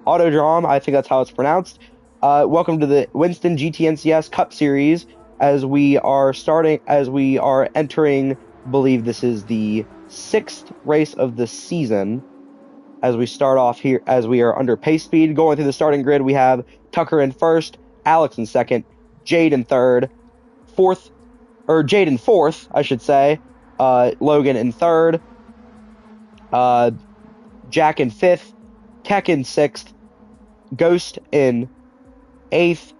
Autodrome, I think that's how it's pronounced. Welcome to the Winston GTNCS Cup Series. As we are entering, I believe this is the 6th race of the season. As we start off here, as we are under pace speed, going through the starting grid, we have Tucker in first, Alex in second, Jade in third, Jade in fourth, I should say, Logan in third, Jack in fifth, Keck in sixth, Ghost in eighth,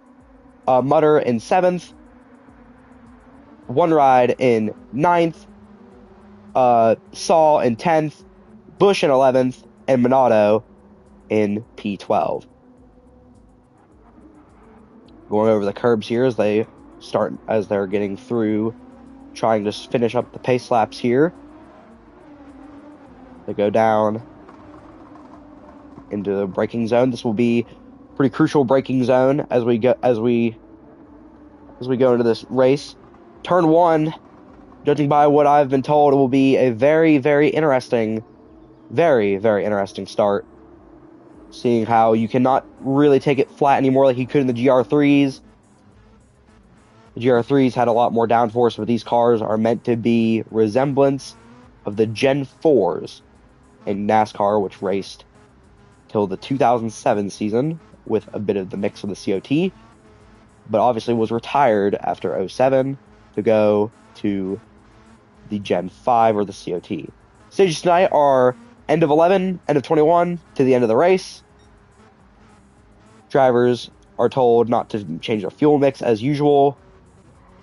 Mutter in seventh, One Ride in ninth, Saul in 10th, Bush in 11th, and Minato in P12. Going over the curbs here as they're getting through, trying to finish up the pace laps here. They go down into the braking zone. This will be a pretty crucial braking zone as we go into this race. Turn 1, judging by what I've been told, will be a very, very interesting start. Seeing how you cannot really take it flat anymore like you could in the GR3s. The GR3s had a lot more downforce, but these cars are meant to be resemblance of the Gen 4s in NASCAR, which raced till the 2007 season with a bit of the mix of the COT, but obviously was retired after 07 to go to the Gen 5 or the COT. Stages tonight are end of 11, end of 21 to the end of the race. Drivers are told not to change their fuel mix as usual.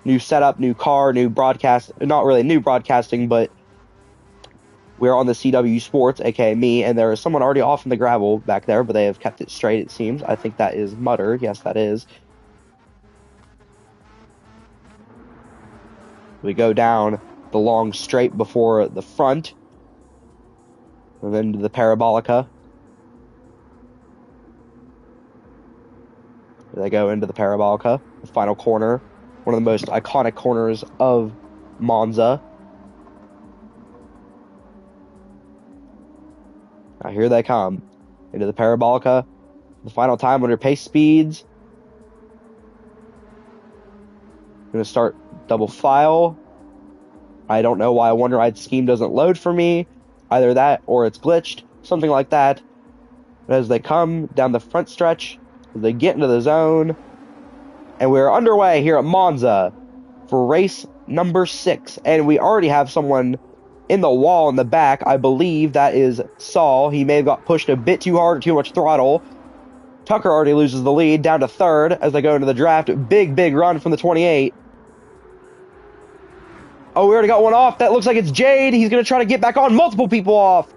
New setup, new car, new broadcast. Not really new broadcasting, but we're on the CW Sports, aka me, and there is someone already off in the gravel back there, but they have kept it straight, it seems. I think that is Mutter. Yes, that is. We go down the long straight before the front, and then to the Parabolica. They go into the Parabolica, the final corner, one of the most iconic corners of Monza. Now here they come into the Parabolica, the final time under pace speeds. Going to start double file. I don't know why Wonder Ride scheme doesn't load for me. Either that or it's glitched, something like that. But as they come down the front stretch, they get into the zone, and we're underway here at Monza for race number 6. And we already have someone in the wall in the back. I believe that is Saul. He may have got pushed a bit too hard or too much throttle. Tucker already loses the lead, down to third as they go into the draft. Big run from the 28. Oh, we already got one off. That looks like it's Jade. He's going to try to get back on. Multiple people off.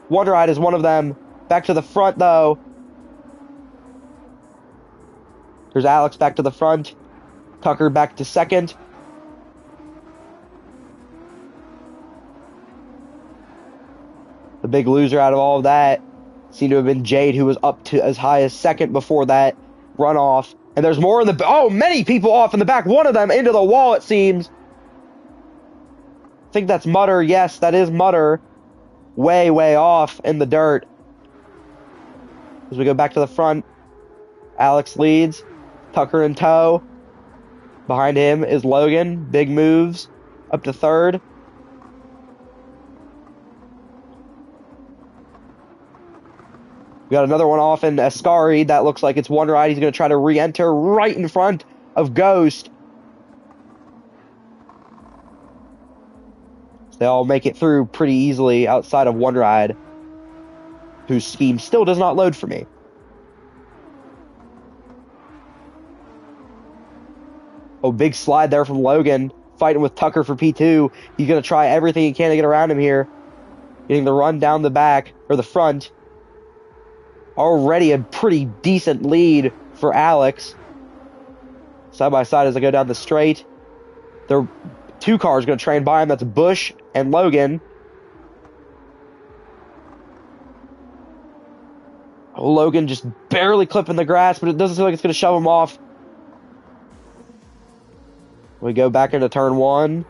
Wonder Ride is one of them. Back to the front, though. There's Alex back to the front. Tucker back to second. The big loser out of all of that seemed to have been Jade, who was up to as high as second before that runoff. And there's more in the... Oh, many people off in the back. One of them into the wall, it seems. I think that's Mutter. Yes, that is Mutter. Way off in the dirt. As we go back to the front, Alex leads. Tucker in tow. Behind him is Logan. Big moves. Up to third. We got another one off in Ascari. That looks like it's One Ride. He's going to try to re-enter right in front of Ghost. They all make it through pretty easily outside of One Ride, whose scheme still does not load for me. Oh, big slide there from Logan, fighting with Tucker for P2. He's going to try everything he can to get around him here. Getting the run down the back, or the front. Already a pretty decent lead for Alex. Side by side as they go down the straight. There are two cars going to train by him. That's Bush and Logan. Oh, Logan just barely clipping the grass, but it doesn't seem like it's going to shove him off. We go back into turn 1.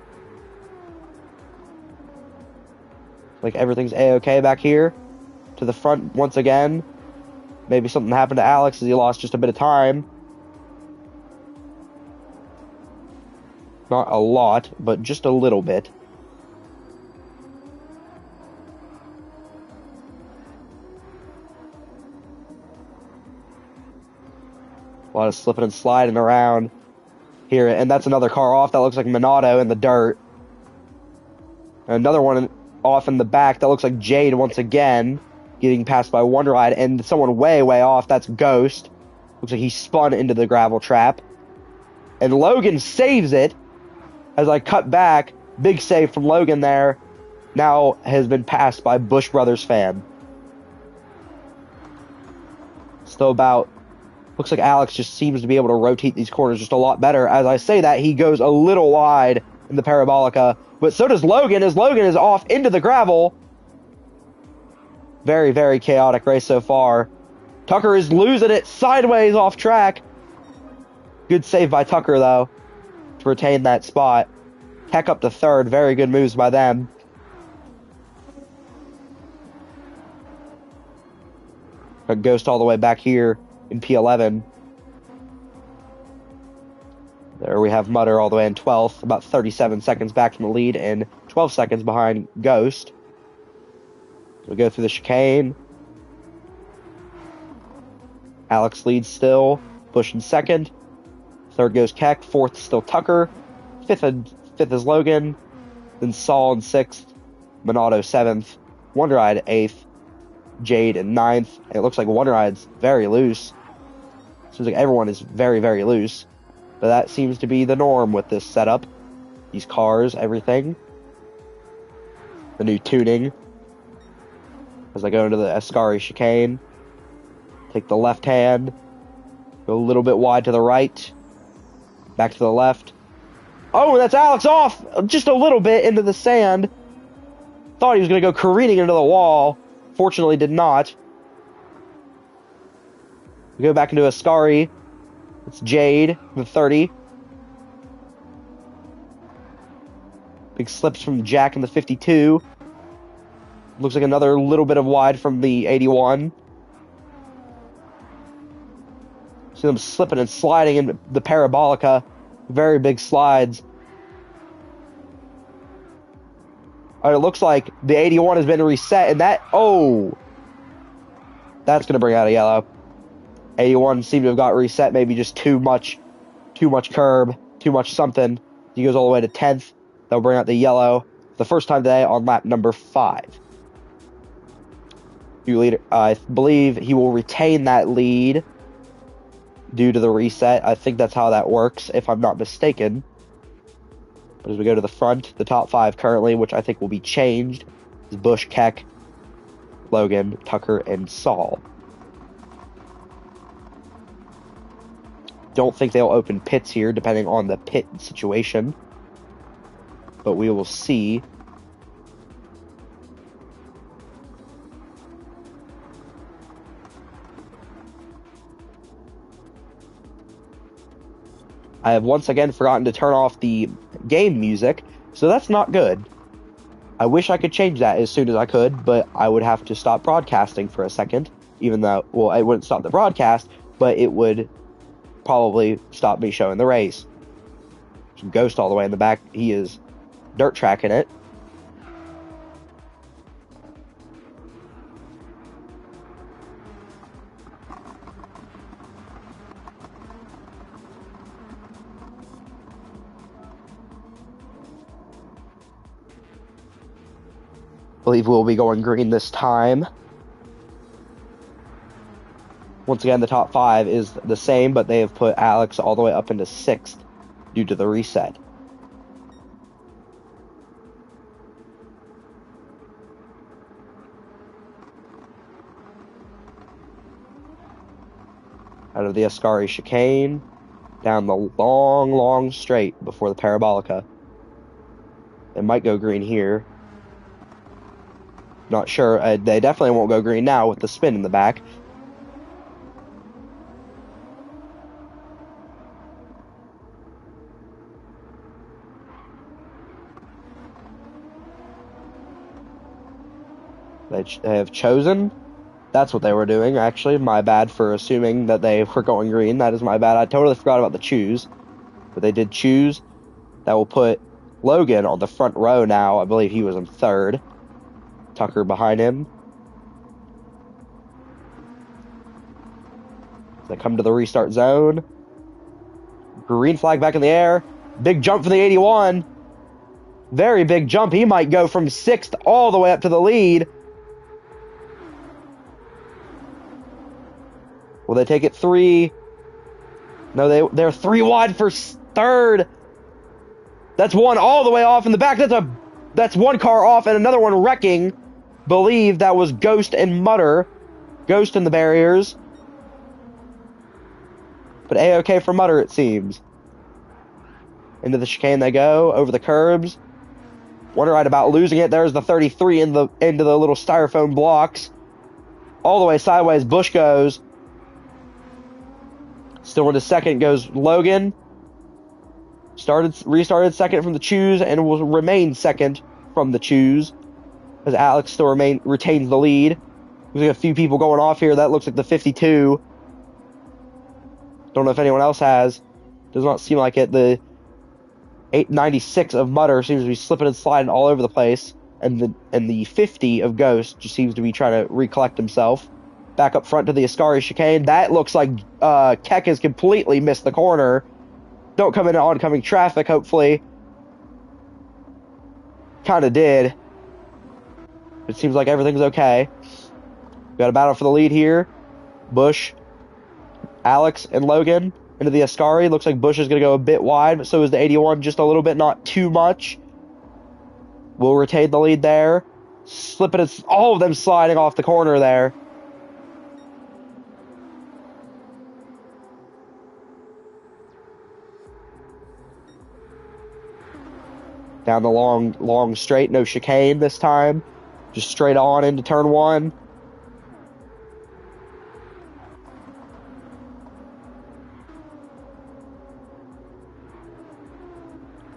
Like everything's A-okay back here. to the front once again. Maybe something happened to Alex as he lost just a bit of time. Not a lot, but just a little bit. A lot of slipping and sliding around here. And that's another car off. That looks like Minato in the dirt. And another one off in the back. That looks like Jade once again. Getting passed by One Ride. And someone way, way off. That's Ghost. Looks like he spun into the gravel trap. And Logan saves it. As I cut back. Big save from Logan there. Now has been passed by Bush Brothers fan. Still about... Looks like Alex just seems to be able to rotate these corners just a lot better. As I say that, he goes a little wide in the Parabolica. But so does Logan, as Logan is off into the gravel. Very, very chaotic race so far. Tucker is losing it sideways off track. Good save by Tucker, though, to retain that spot. Tech up to third. Very good moves by them. A Ghost all the way back here in P11. There we have Mutter all the way in 12th, about 37 seconds back from the lead and 12 seconds behind Ghost. We go through the chicane. Alex leads still, Bush in second. Third goes Keck, fourth still Tucker. Fifth is Logan. Then Saul in sixth, Minato seventh, One Ride eighth, Jade in ninth. And it looks like One Ride's very loose. Seems like everyone is very, very loose. But that seems to be the norm with this setup. These cars, everything. The new tuning. As I go into the Ascari chicane. Take the left hand. Go a little bit wide to the right. Back to the left. Oh, that's Alex off just a little bit into the sand. Thought he was going to go careening into the wall. Fortunately did not. We go back into Ascari. It's Jade, the 30. Big slips from Jack in the 52. Looks like another little bit of wide from the 81. See them slipping and sliding in the Parabolica. Very big slides. All right, it looks like the 81 has been reset, and that... Oh! That's going to bring out a yellow. 81 seemed to have got reset, maybe just too much curb, too much something. He goes all the way to 10th. That'll bring out the yellow. The first time today on lap number 5. I believe he will retain that lead due to the reset. I think that's how that works, if I'm not mistaken. But as we go to the front, the top 5 currently, which I think will be changed, is Bush, Keck, Logan, Tucker, and Saul. Don't think they'll open pits here, depending on the pit situation. But we will see. I have once again forgotten to turn off the game music, so that's not good. I wish I could change that as soon as I could, but I would have to stop broadcasting for a second, even though, well, it wouldn't stop the broadcast, but it would probably stop me showing the race. Some Ghost all the way in the back. He is dirt tracking it. Believe we'll be going green this time. Once again, the top 5 is the same, but they have put Alex all the way up into 6th due to the reset. Out of the Ascari chicane, down the long, long straight before the Parabolica. They might go green here. Not sure. They definitely won't go green now with the spin in the back. They have chosen That's what they were doing, actually. My bad for assuming that they were going green. That is my bad. I totally forgot about the choose. But they did choose. That will put Logan on the front row now. I believe he was in third. Tucker behind him. They come to the restart zone. Green flag back in the air. Big jump for the 81. Very big jump. He might go from 6th all the way up to the lead. Will they take it 3? No, they're 3 wide for 3rd. That's one all the way off in the back. That's one car off and another one wrecking. Believe that was Ghost and Mutter. Ghost in the barriers. But A-OK for Mutter, it seems. Into the chicane they go, over the curbs. Wonder right about losing it. There's the 33 into the little styrofoam blocks. All the way sideways, Bush goes. Still into second goes Logan. Restarted second from the choose and will remain second from the choose as Alex still retains the lead. There's a few people going off here. That looks like the 52. Don't know if anyone else has. Does not seem like it. The 896 of Mutter seems to be slipping and sliding all over the place, and the 50 of Ghost just seems to be trying to recollect himself. Back up front to the Ascari chicane. That looks like Keck has completely missed the corner. Don't come into oncoming traffic, hopefully. Kind of did. It seems like everything's okay. Got a battle for the lead here. Bush, Alex, and Logan into the Ascari. Looks like Bush is going to go a bit wide, but so is the 81, just a little bit, not too much. Will retain the lead there. Slipping it, all of them sliding off the corner there. Down the long straight, no chicane this time. Just straight on into turn 1.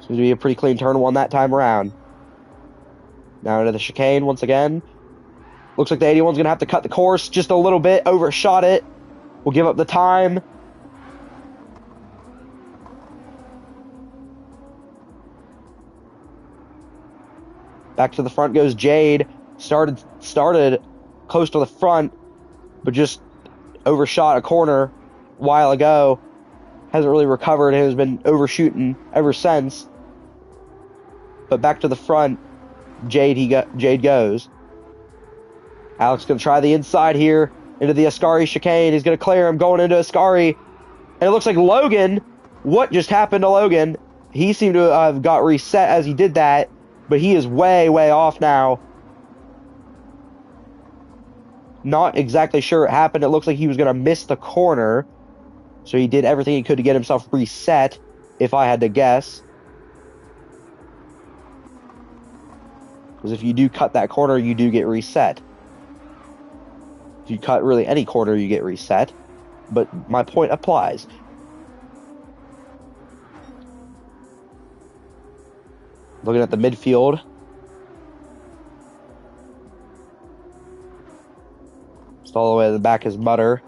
Seems to be a pretty clean turn 1 that time around. Now into the chicane once again. Looks like the 81's going to have to cut the course just a little bit. Overshot it. We'll give up the time. Back to the front goes Jade. Started close to the front, but just overshot a corner a while ago. Hasn't really recovered and has been overshooting ever since. But back to the front, Jade goes. Alex going to try the inside here into the Ascari chicane. He's going to clear him going into Ascari. And it looks like Logan. What just happened to Logan? He seemed to have got reset as he did that. But he is way, way off now. Not exactly sure what happened. It looks like he was going to miss the corner. So he did everything he could to get himself reset, if I had to guess. Because if you do cut that corner, you do get reset. If you cut really any corner, you get reset. But my point applies. Looking at the midfield. Just all the way to the back is Mutter.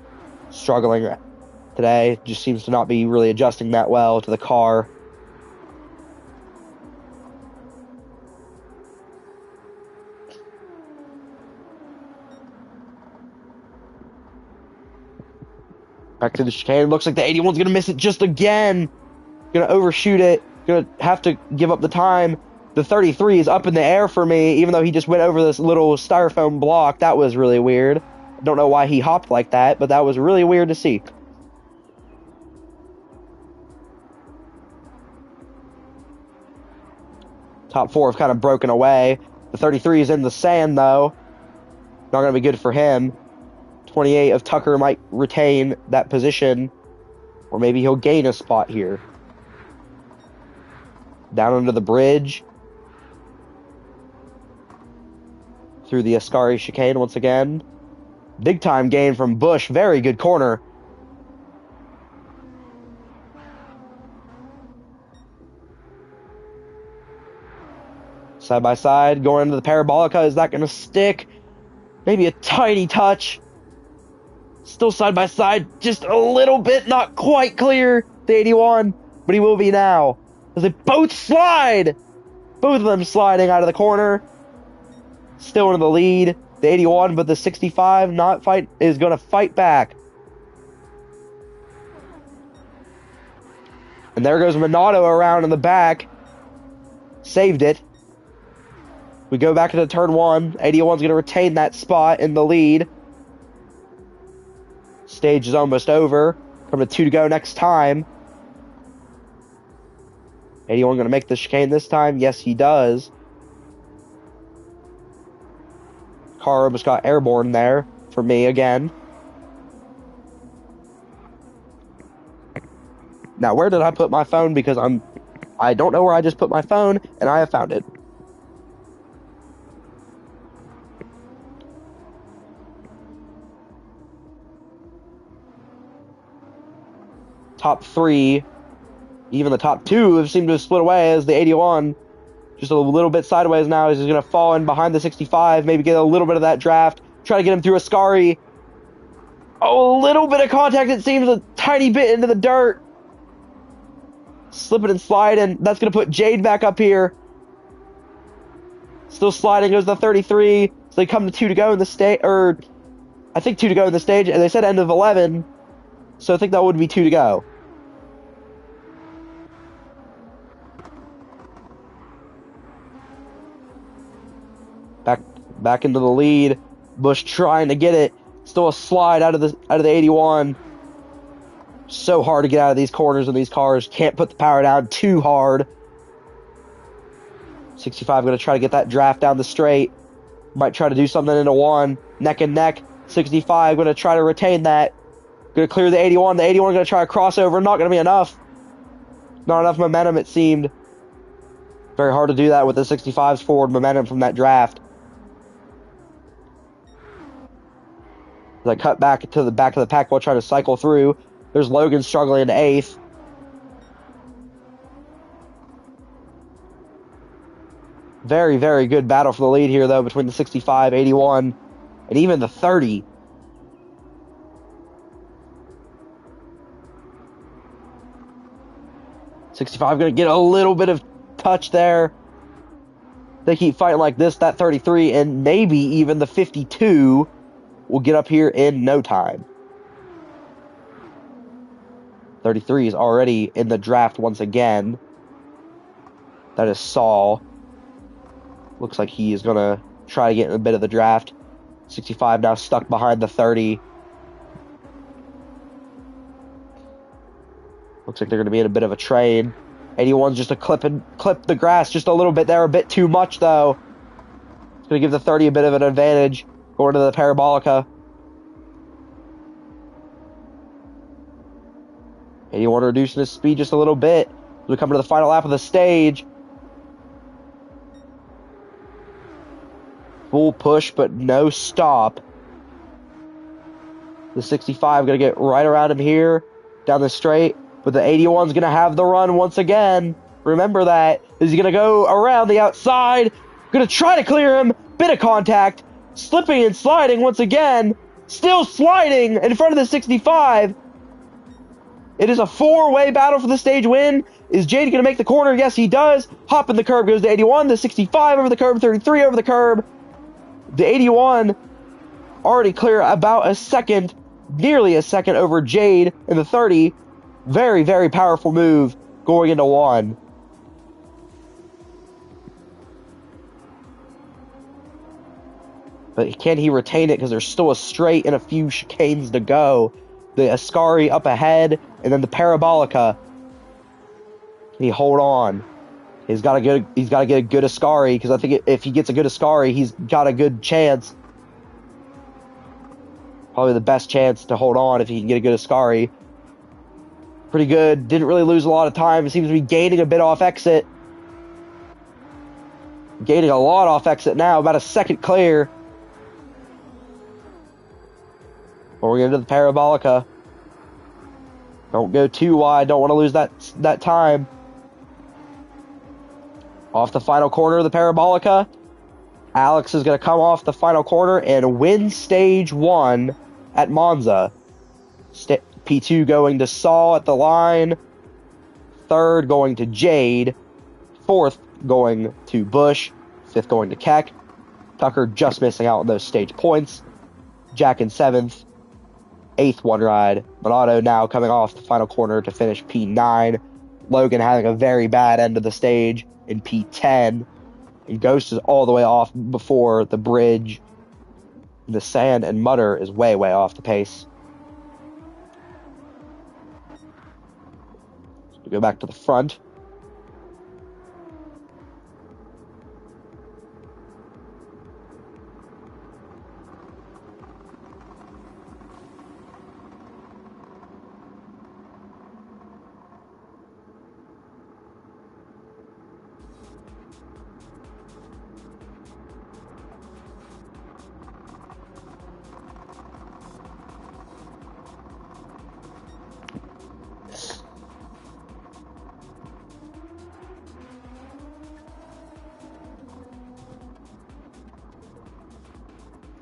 Struggling today. Just seems to not be really adjusting that well to the car. Back to the chicane. Looks like the 81's going to miss it just again. Going to overshoot it. Going to have to give up the time. The 33 is up in the air for me, even though he just went over this little styrofoam block. That was really weird. I don't know why he hopped like that, but that was really weird to see. Top 4 have kind of broken away. The 33 is in the sand, though. Not going to be good for him. 28 of Tucker might retain that position, or maybe he'll gain a spot here. Down under the bridge. Through the Ascari chicane once again. Big time gain from Bush. Very good corner. Side by side. Going into the Parabolica. Is that going to stick? Maybe a tiny touch. Still side by side, just a little bit, not quite clear, the 81, but he will be now. As they both slide! Both of them sliding out of the corner. Still in the lead, the 81, but the 65 is going to fight back. And there goes Minato around in the back. Saved it. We go back into turn 1. 81's going to retain that spot in the lead. Stage is almost over. Coming to 2 to go next time. 81 going to make the chicane this time. Yes, he does. Car almost got airborne there for me again. Now, where did I put my phone? Because I don't know where I just put my phone, and I have found it. Top 3, even the top 2 have seemed to have split away as the 81, just a little bit sideways now, as he's going to fall in behind the 65, maybe get a little bit of that draft, try to get him through Ascari. Oh, a little bit of contact, it seems, a tiny bit into the dirt. Slipping and sliding. That's going to put Jade back up here. Still sliding goes the 33. So they come to 2 to go in the stage, or I think 2 to go in the stage, and they said end of 11. So I think that would be 2 to go. Back into the lead. Bush trying to get it. Still a slide out of the 81. So hard to get out of these corners in these cars. Can't put the power down too hard. 65 going to try to get that draft down the straight. Might try to do something into 1. Neck and neck. 65 going to try to retain that. Going to clear the 81. The 81 going to try a crossover. Not going to be enough. Not enough momentum, it seemed. Very hard to do that with the 65's forward momentum from that draft. As I cut back to the back of the pack while trying to cycle through. There's Logan struggling into 8th. Very, very good battle for the lead here, though, between the 65, 81, and even the 30. '65 going to get a little bit of touch there. They keep fighting like this, that 33, and maybe even the 52 will get up here in no time. 33 is already in the draft once again. That is Saul. Looks like he is going to try to get in a bit of the draft. 65 now stuck behind the 30. Looks like they're going to be in a bit of a trade. 81's just a clip the grass just a little bit there. A bit too much, though. It's going to give the 30 a bit of an advantage going to the Parabolica. 81 reducing his speed just a little bit. We come to the final lap of the stage. Full push, but no stop. The 65 going to get right around him here, down the straight. But the 81's going to have the run once again. Remember that. He's going to go around the outside. Going to try to clear him. Bit of contact. Slipping and sliding once again. Still sliding in front of the 65. It is a 4-way battle for the stage win. Is Jade going to make the corner? Yes, he does. Hop in the curb goes to 81. The 65 over the curb. 33 over the curb. The 81 already clear about a second. Nearly a second over Jade in the 30. Very, very powerful move going into 1. But can he retain it? Because there's still a straight and a few chicanes to go. The Ascari up ahead, and then the Parabolica. Can he hold on? He's got to get a good Ascari, because I think if he gets a good Ascari, he's got a good chance. Probably the best chance to hold on if he can get a good Ascari. Pretty good. Didn't really lose a lot of time. It seems to be gaining a bit off exit. Gaining a lot off exit now. About a second clear. We're going to the Parabolica. Don't go too wide. Don't want to lose that time. Off the final corner of the Parabolica. Alex is going to come off the final corner and win stage 1 at Monza. P2 going to Saul at the line. Third going to Jade. Fourth going to Bush. Fifth going to Keck. Tucker just missing out on those stage points. Jack in seventh. Eighth one ride. Minato now coming off the final corner to finish P9. Logan having a very bad end of the stage in P10. And Ghost is all the way off before the bridge. The Sand and Mutter is way, way off the pace. So we go back to the front.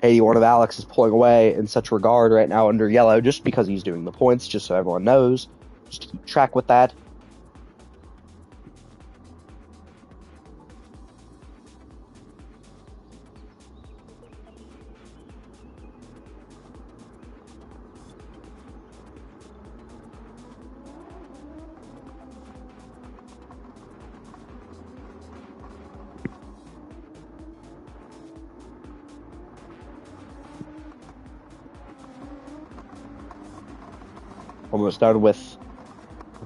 One of Alex is pulling away in such regard right now under yellow just because he's doing the points, just so everyone knows. Just to keep track with that. Almost done with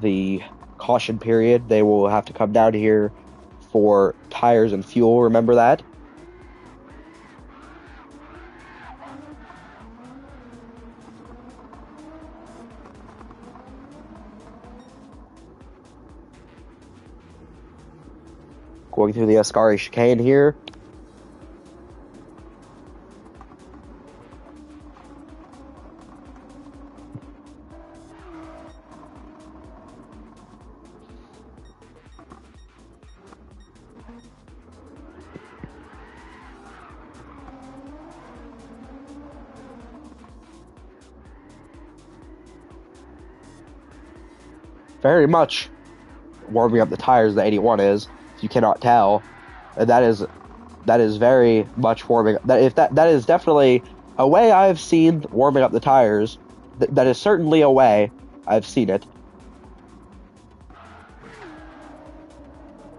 the caution period. They will have to come down here for tires and fuel, remember that. Going through the Ascari chicane here. Very much warming up the tires, the 81 is, if you cannot tell. That is very much warming up. That is definitely a way I've seen warming up the tires. That is certainly a way I've seen it.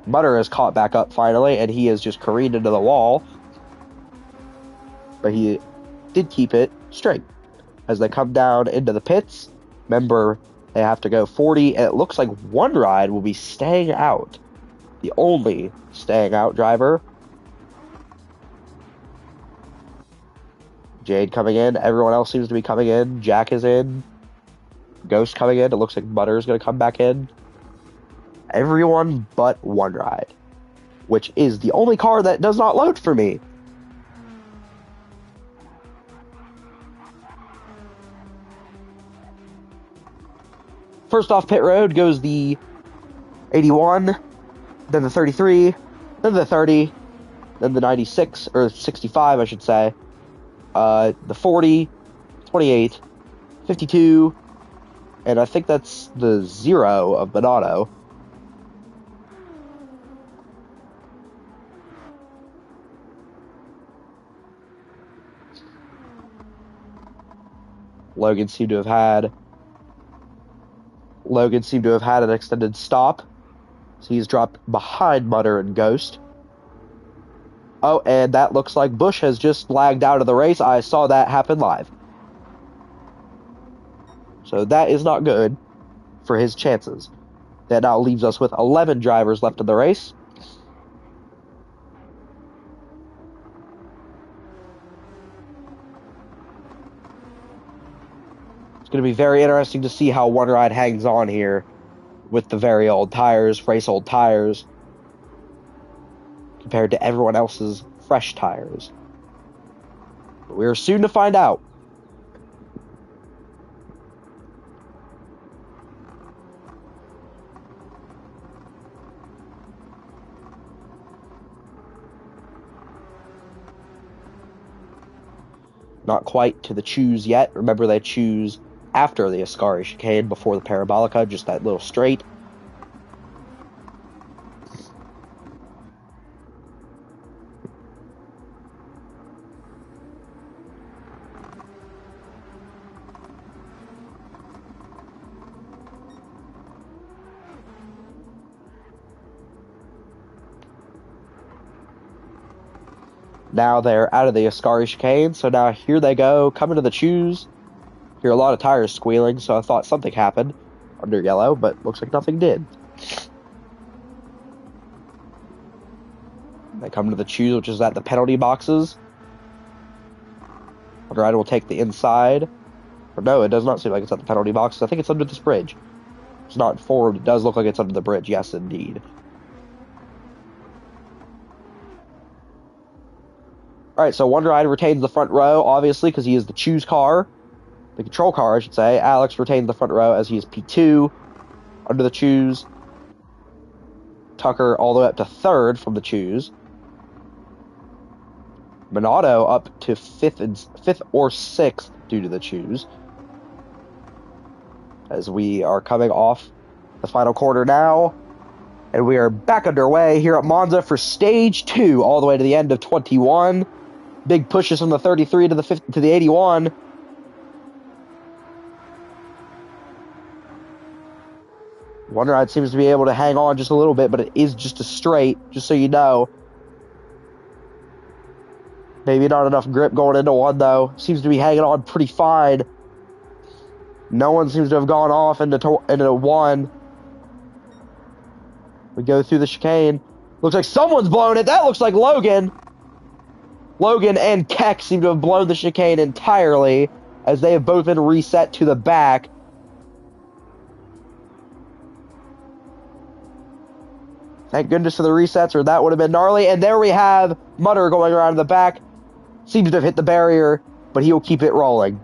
Mutter has caught back up finally, and he has just careened into the wall. But he did keep it straight. As they come down into the pits, remember, they have to go 40, and it looks like one ride will be staying out. The only staying out driver. Jade coming in. Everyone else seems to be coming in. Jack is in. Ghost coming in. It looks like Butter is going to come back in. Everyone but one ride, which is the only car that does not load for me. First off pit road goes the 81, then the 33, then the 30, then the 96, or 65, I should say. The 40, 28, 52, and I think that's the 0 of Bonato. Logan seemed to have had an extended stop, so he's dropped behind Mutter and Ghost. Oh, and that looks like Bush has just lagged out of the race. I saw that happen live. So that is not good for his chances. That now leaves us with 11 drivers left in the race. It's going to be very interesting to see how One Ride hangs on here with the very old tires, race old tires, compared to everyone else's fresh tires. But we are soon to find out. Not quite to the choose yet. Remember, they choose after the Ascari chicane, before the Parabolica, just that little straight. Now they're out of the Ascari chicane, so now here they go, coming to the choose. Hear a lot of tires squealing, so I thought something happened under yellow, but looks like nothing did. They come to the choose, which is at the penalty boxes. Rider will take the inside. Or no, it does not seem like it's at the penalty boxes. I think it's under this bridge. It's not forward. It does look like it's under the bridge. Yes, indeed. Alright, so Wonder Rider retains the front row, obviously, because he is the choose car. The control car, I should say. Alex retains the front row as he is P2 under the choose. Tucker all the way up to third from the choose. Minato up to fifth or sixth due to the choose. As we are coming off the final quarter now. And we are back underway here at Monza for stage 2 all the way to the end of 21. Big pushes from the 33 to the 81. Wonder Ride seems to be able to hang on just a little bit, but it is just a straight, just so you know. Maybe not enough grip going into one, though. Seems to be hanging on pretty fine. No one seems to have gone off into one. We go through the chicane. Looks like someone's blown it. That looks like Logan. Logan and Keck seem to have blown the chicane entirely, as they have both been reset to the back. Thank goodness for the resets, or that would have been gnarly. And there we have Mutter going around the back. Seems to have hit the barrier, but he'll keep it rolling.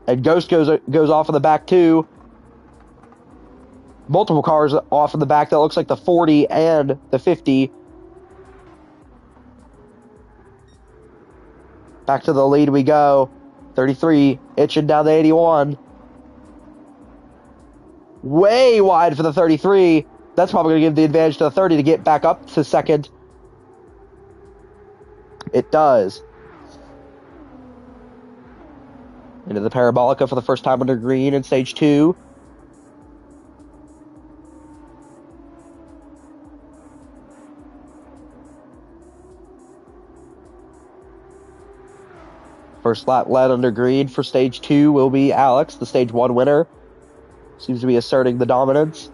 And Ghost goes off in the back too. Multiple cars off in the back. That looks like the 40 and the 50. Back to the lead we go. 33 itching down the 81. Way wide for the 33. That's probably going to give the advantage to the 30 to get back up to second. It does. Into the Parabolica for the first time under green in stage 2. First lap led under green for stage 2 will be Alex, the stage 1 winner. Seems to be asserting the dominance.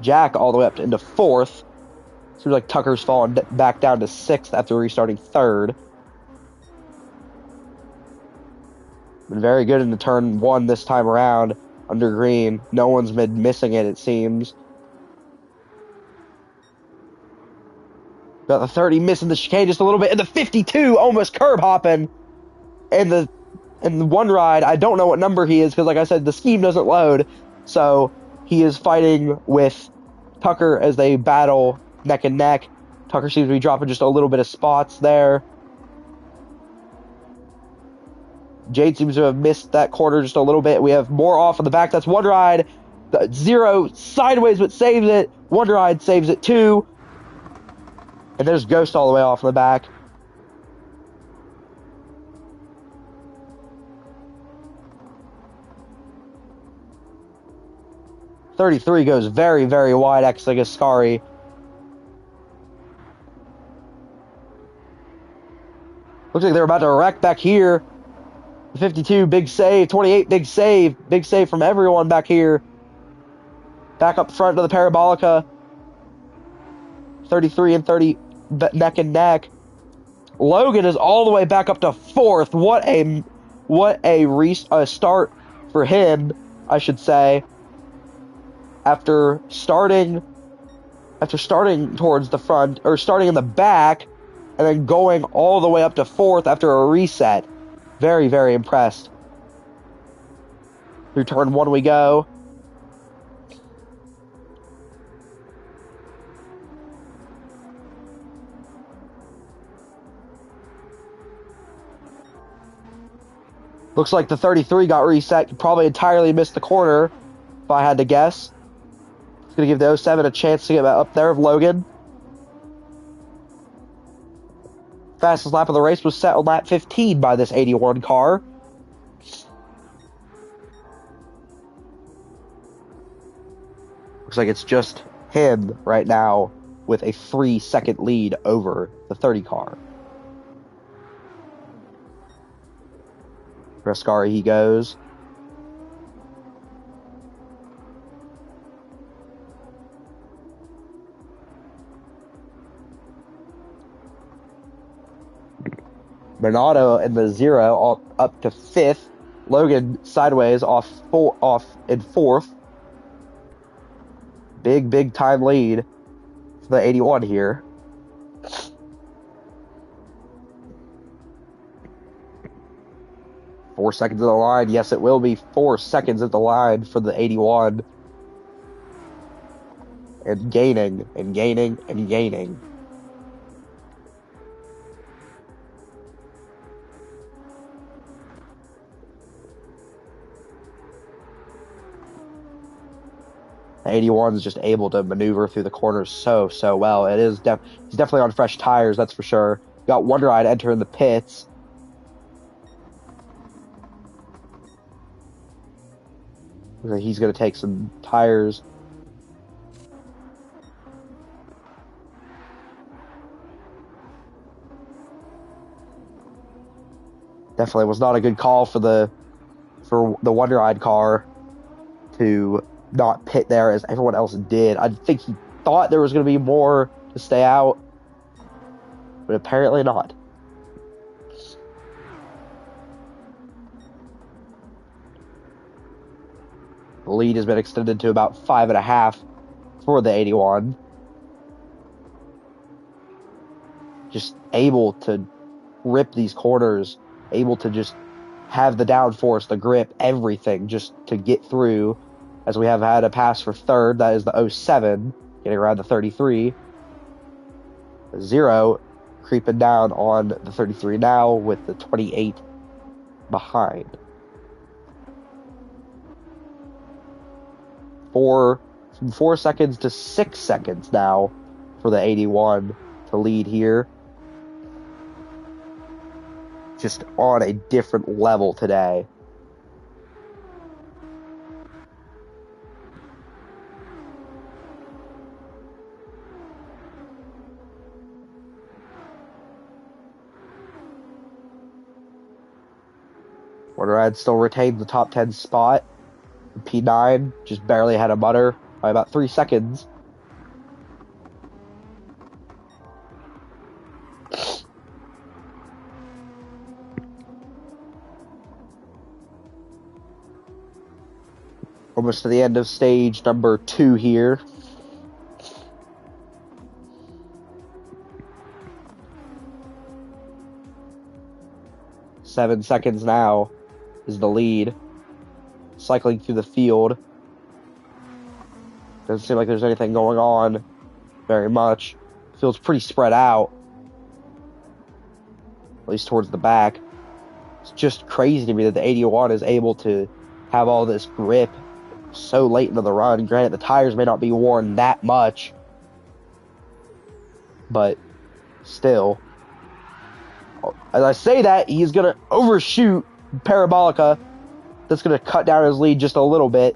Jack all the way up into 4th. Seems like Tucker's fallen back down to 6th after restarting 3rd. Been very good into turn 1 this time around under green. No one's been missing it seems. Got the 30 missing the chicane just a little bit. And the 52 almost curb hopping. And the one ride, I don't know what number he is, because like I said, the scheme doesn't load. So he is fighting with Tucker as they battle neck and neck. Tucker seems to be dropping just a little bit of spots there. Jade seems to have missed that corner just a little bit. We have more off in the back. That's one ride. The 0 sideways, but saves it. One ride saves it too. And there's Ghost all the way off in the back. .33 goes very, very wide, exiting Ascari. Looks like they're about to wreck back here. 52, big save. 28, big save. Big save from everyone back here. Back up front to the Parabolica. 33 and 30 neck and neck. Logan is all the way back up to 4th. What a start for him, I should say. After starting towards the front, or starting in the back, and then going all the way up to 4th after a reset. Very, very impressed. Through turn 1 we go. Looks like the 33 got reset. Probably entirely missed the corner, if I had to guess. It's going to give the 07 a chance to get up there of Logan. Fastest lap of the race was set on lap 15 by this 81 car. Looks like it's just him right now with a 3-second lead over the 30 car. Rascari he goes. Bernardo in the 0 up to 5th. Logan sideways off in 4th. Big time lead for the 81 here. Four seconds of the line. Yes, it will be 4 seconds at the line for the 81. And gaining and gaining and gaining. The 81 is just able to maneuver through the corners so well. It is he's definitely on fresh tires, that's for sure. Got Wonder Ride entering the pits. He's going to take some tires. Definitely was not a good call for the Wonder Ride car to not pit there as everyone else did. I think he thought there was going to be more to stay out, but apparently not. The lead has been extended to about 5.5 for the 81. Just able to rip these corners, able to just have the downforce, the grip, everything just to get through. As we have had a pass for third, that is the 07, getting around the 33. The 0 creeping down on the 33 now with the 28 behind. From 4 seconds to 6 seconds now for the 81 to lead here. Just on a different level today. Wonder Ride still retained the top 10 spot. P9 just barely had a mutter by about 3 seconds. Almost to the end of stage number 2 here. Seven seconds now is the lead. Cycling through the field. Doesn't seem like there's anything going on very much. Field's pretty spread out. At least towards the back. It's just crazy to me that the 81 is able to have all this grip so late into the run. Granted, the tires may not be worn that much, but still. As I say that, he's going to overshoot Parabolica. That's going to cut down his lead just a little bit.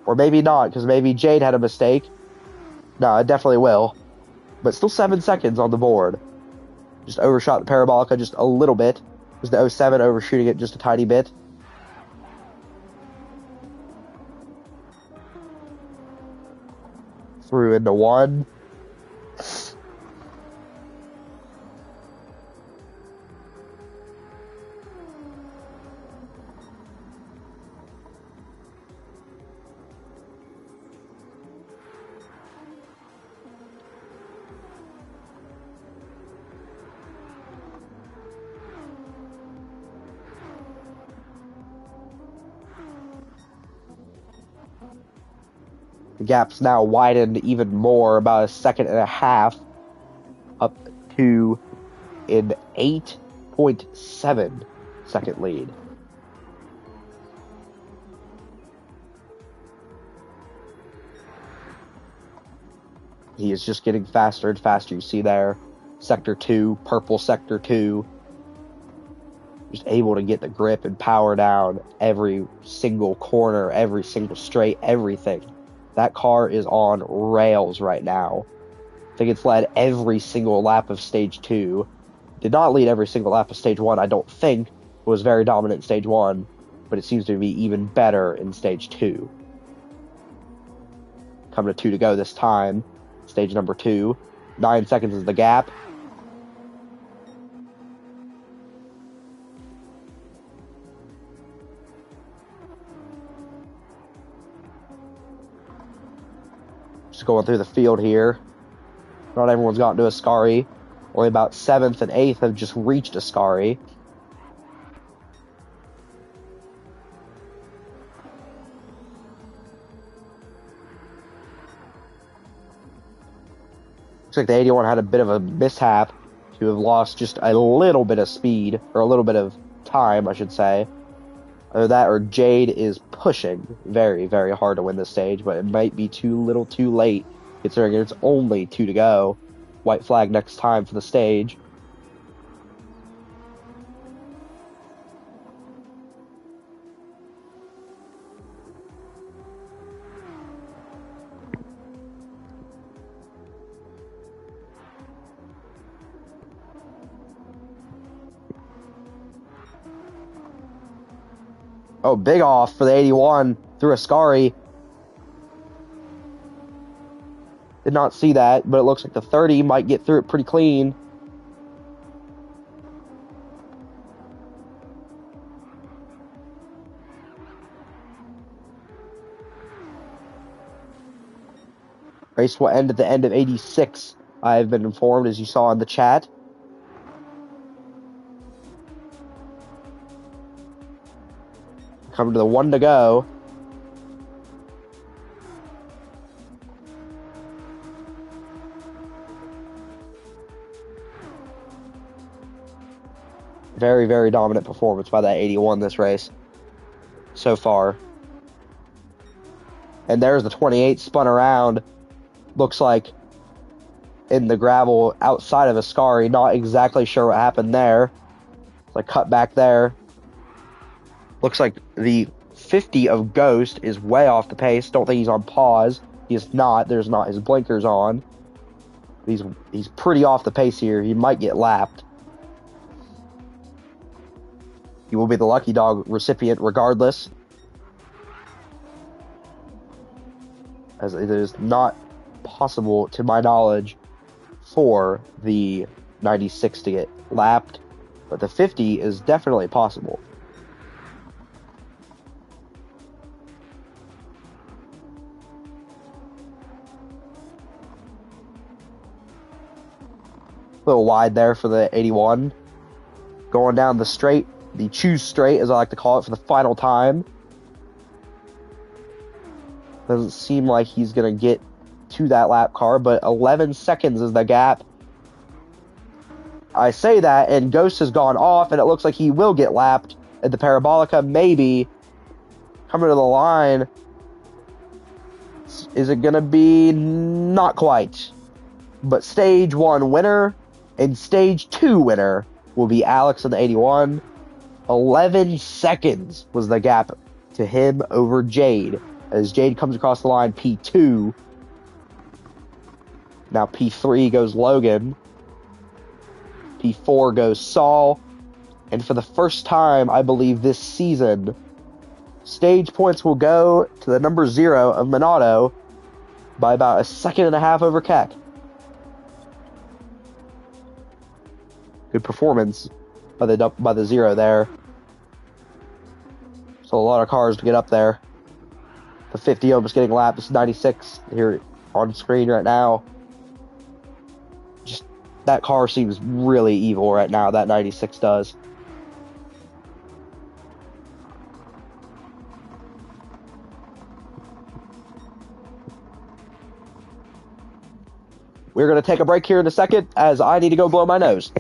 Or maybe not, because maybe Jade had a mistake. No, it definitely will. But still 7 seconds on the board. Just overshot the Parabolica just a little bit. It was the 07 overshooting it just a tiny bit. Through into 1. The gap's now widened even more, about 1.5 seconds, up to an 8.7 second lead. He is just getting faster and faster. You see there, Sector 2, purple Sector 2. Just able to get the grip and power down every single corner, every single straight, everything. That car is on rails right now. I think it's led every single lap of Stage 2. Did not lead every single lap of Stage 1, I don't think. It was very dominant in Stage 1, but it seems to be even better in Stage 2. Coming to 2 to go this time. Stage number 2. 9 seconds is the gap. Just going through the field here. Not everyone's gotten to Ascari. Only about 7th and 8th have just reached Ascari. Looks like the 81 had a bit of a mishap to have lost just a little bit of speed, or a little bit of time, I should say. Either that or Jade is pushing very, very hard to win this stage, but it might be too little too late, considering it's only 2 to go. White flag next time for the stage. Oh, big off for the 81 through Ascari. Did not see that, but it looks like the 30 might get through it pretty clean. Race will end at the end of 86, I've been informed, as you saw in the chat. Coming to the 1 to go. Very, very dominant performance by that 81 this race so far. And there's the 28 spun around. Looks like in the gravel outside of Ascari. Not exactly sure what happened there. Like cut back there. Looks like the 50 of Ghost is way off the pace. Don't think he's on pause. He is not. There's not his blinkers on. He's pretty off the pace here. He might get lapped. He will be the lucky dog recipient regardless, as it is not possible, to my knowledge, for the 96 to get lapped, but the 50 is definitely possible. A little wide there for the 81. Going down the straight, the choose straight, as I like to call it, for the final time. Doesn't seem like he's going to get to that lap car, but 11 seconds is the gap. I say that, and Ghost has gone off, and it looks like he will get lapped at the Parabolica, maybe. Coming to the line. Is it going to be? Not quite. But Stage 1 winner and Stage 2 winner will be Alex in the 81. 11 seconds was the gap to him over Jade, as Jade comes across the line, P2. Now P3 goes Logan. P4 goes Saul. And for the first time, I believe, this season, stage points will go to the number 0 of Minato by about a second and a half over Keck. Good performance by the 0 there. So a lot of cars to get up there. The 50 almost getting lapped. It's 96 here on screen right now. Just that car seems really evil right now. That 96 does. We're going to take a break here in a second, as I need to go blow my nose.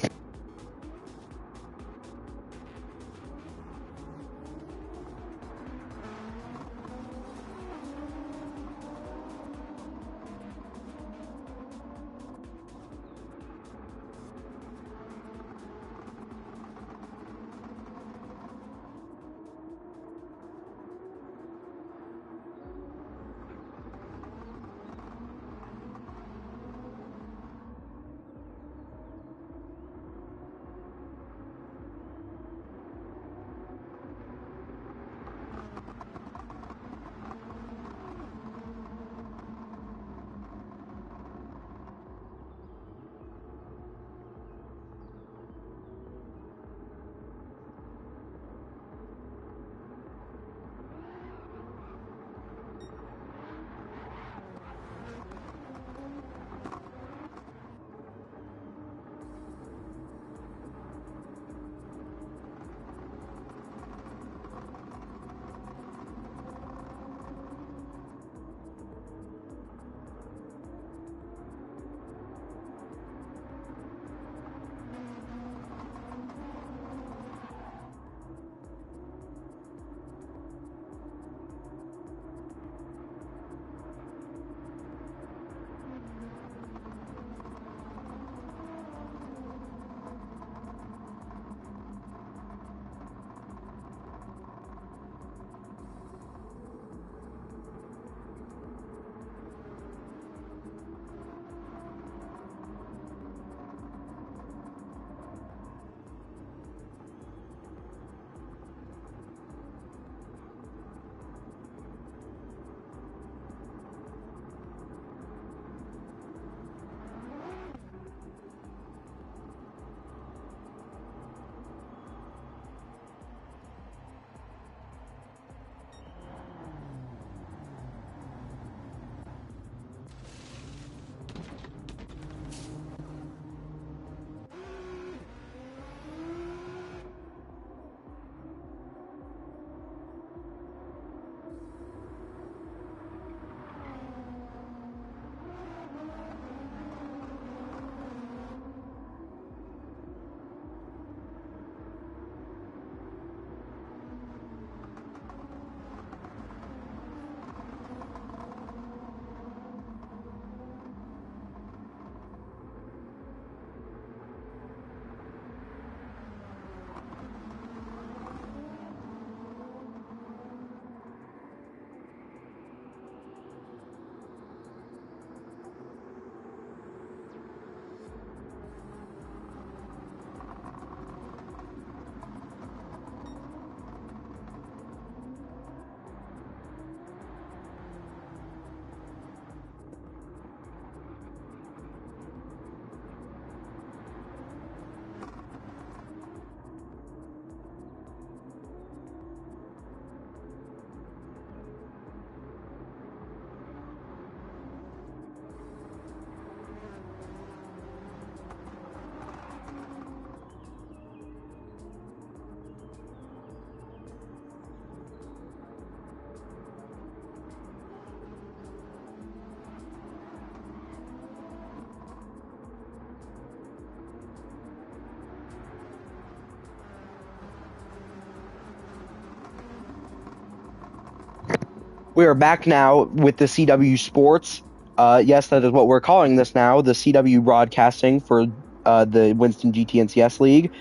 We are back now with the CW Sports. Yes, that is what we're calling this now, the CW Broadcasting for the Winston GTNCS League.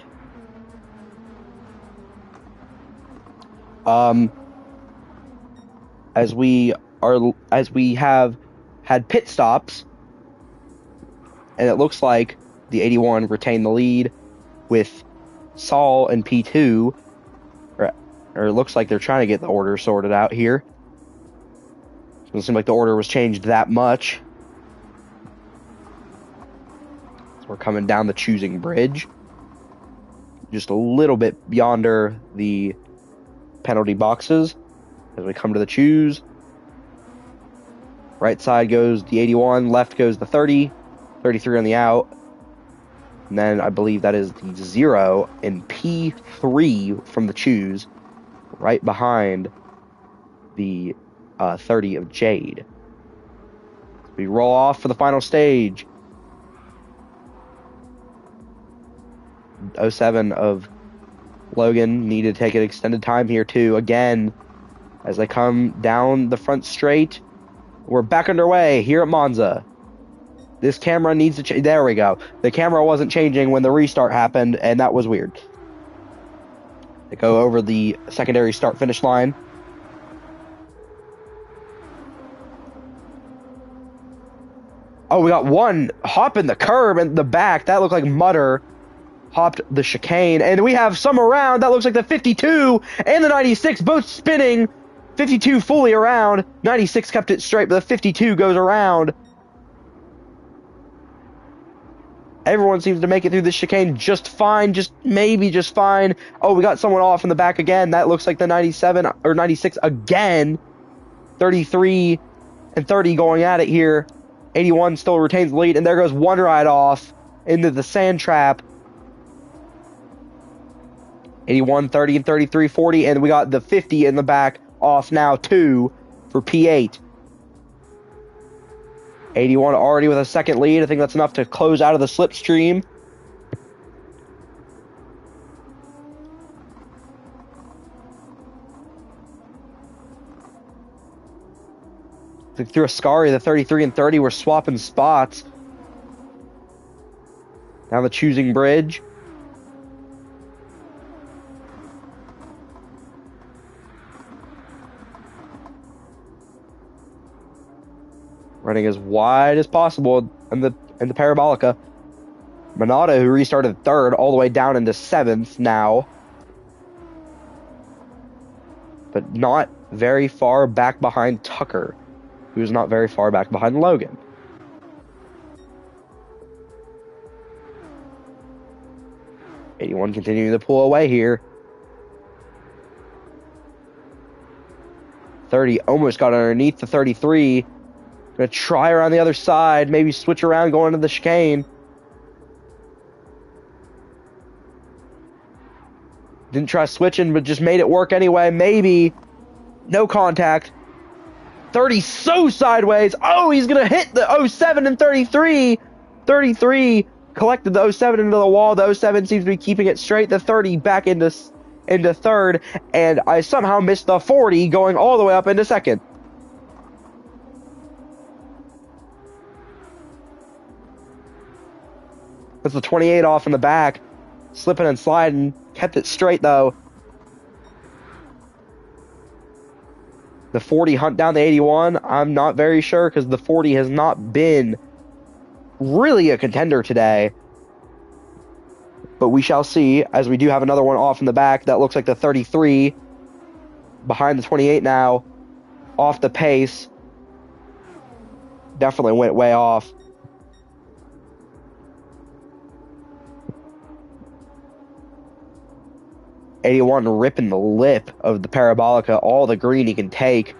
As we have had pit stops, and it looks like the 81 retained the lead with Saul in P2, or it looks like they're trying to get the order sorted out here. It doesn't seem like the order was changed that much. So we're coming down the choosing bridge, just a little bit yonder the penalty boxes as we come to the choose. Right side goes the 81, left goes the 30, 33 on the out. And then I believe that is the 0 in P3 from the choose, right behind the 30 of Jade. We roll off for the final stage. 07 of Logan needed to take an extended time here too. Again, as they come down the front straight, we're back underway here at Monza. This camera needs to change. There we go. The camera wasn't changing when the restart happened, and that was weird. They go over the secondary start-finish line. Oh, we got one hop in the curb in the back. That looked like Mutter hopped the chicane. And we have some around. That looks like the 52 and the 96 both spinning. 52 fully around. 96 kept it straight, but the 52 goes around. Everyone seems to make it through the chicane just fine, maybe just fine. Oh, we got someone off in the back again. That looks like the 97 or 96 again. 33 and 30 going at it here. 81 still retains the lead, and there goes one ride off into the sand trap. 81, 30, and 33, 40, and we got the 50 in the back off now, too, for P8. 81 already with a second lead. I think that's enough to close out of the slipstream. Through Ascari, the 33 and 30 were swapping spots. Now the choosing bridge. Running as wide as possible in the Parabolica. Monada, who restarted third, all the way down into seventh now. But not very far back behind Tucker, who's not very far back behind Logan. '81 continuing to pull away here. 30 almost got underneath the 33. Gonna try around the other side, maybe switch around going to the chicane. Didn't try switching, but just made it work anyway. Maybe. No contact. 30 so sideways. Oh, he's going to hit the 07 and 33. 33 collected the 07 into the wall. The 07 seems to be keeping it straight. The 30 back into third. And I somehow missed the 40 going all the way up into second. That's the 28 off in the back. Slipping and sliding. Kept it straight, though. The 40 hunt down the 81. I'm not very sure because the 40 has not been really a contender today. But we shall see, as we do have another one off in the back. That looks like the 33. Behind the 28 now. Off the pace. Definitely went way off. '81 ripping the lip of the Parabolica, all the green he can take.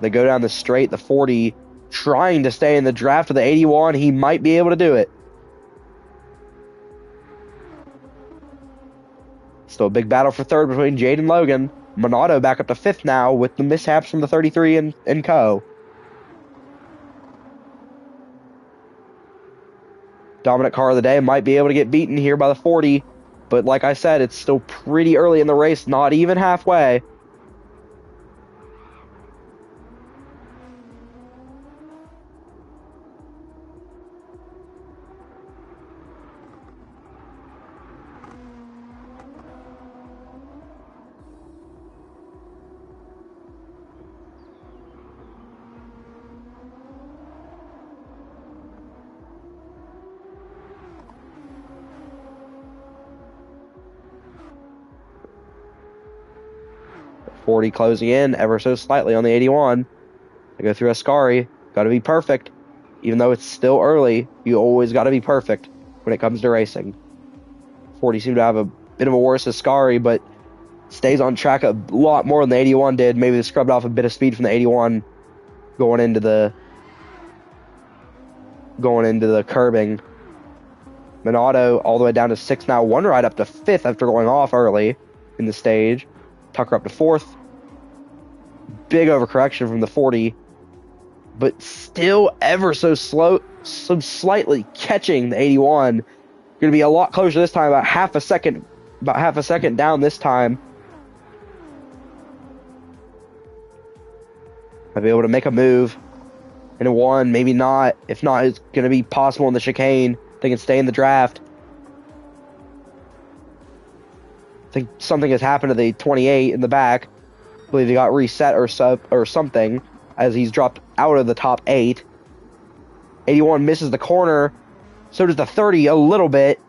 They go down the straight, the 40 trying to stay in the draft of the 81. He might be able to do it. Still a big battle for third between Jade and Logan. Monado back up to fifth now with the mishaps from the 33 and co. Dominant car of the day might be able to get beaten here by the 40. But like I said, it's still pretty early in the race, not even halfway. 40 closing in ever so slightly on the 81. They go through Ascari. Got to be perfect. Even though it's still early, you always got to be perfect when it comes to racing. 40 seemed to have a bit of a worse Ascari, but stays on track a lot more than the 81 did. Maybe they scrubbed off a bit of speed from the 81 going into the curbing. Minato all the way down to 6th now. One ride up to 5th after going off early in the stage. Tucker up to 4th. Big overcorrection from the 40. But still ever so slow, so slightly catching the 81. Going to be a lot closer this time, about half a second down this time. Might be able to make a move in a 1, maybe not. If not, it's going to be possible in the chicane. They can stay in the draft. I think something has happened to the 28 in the back. I believe he got reset or something as he's dropped out of the top 8. 81 misses the corner. So does the 30 a little bit.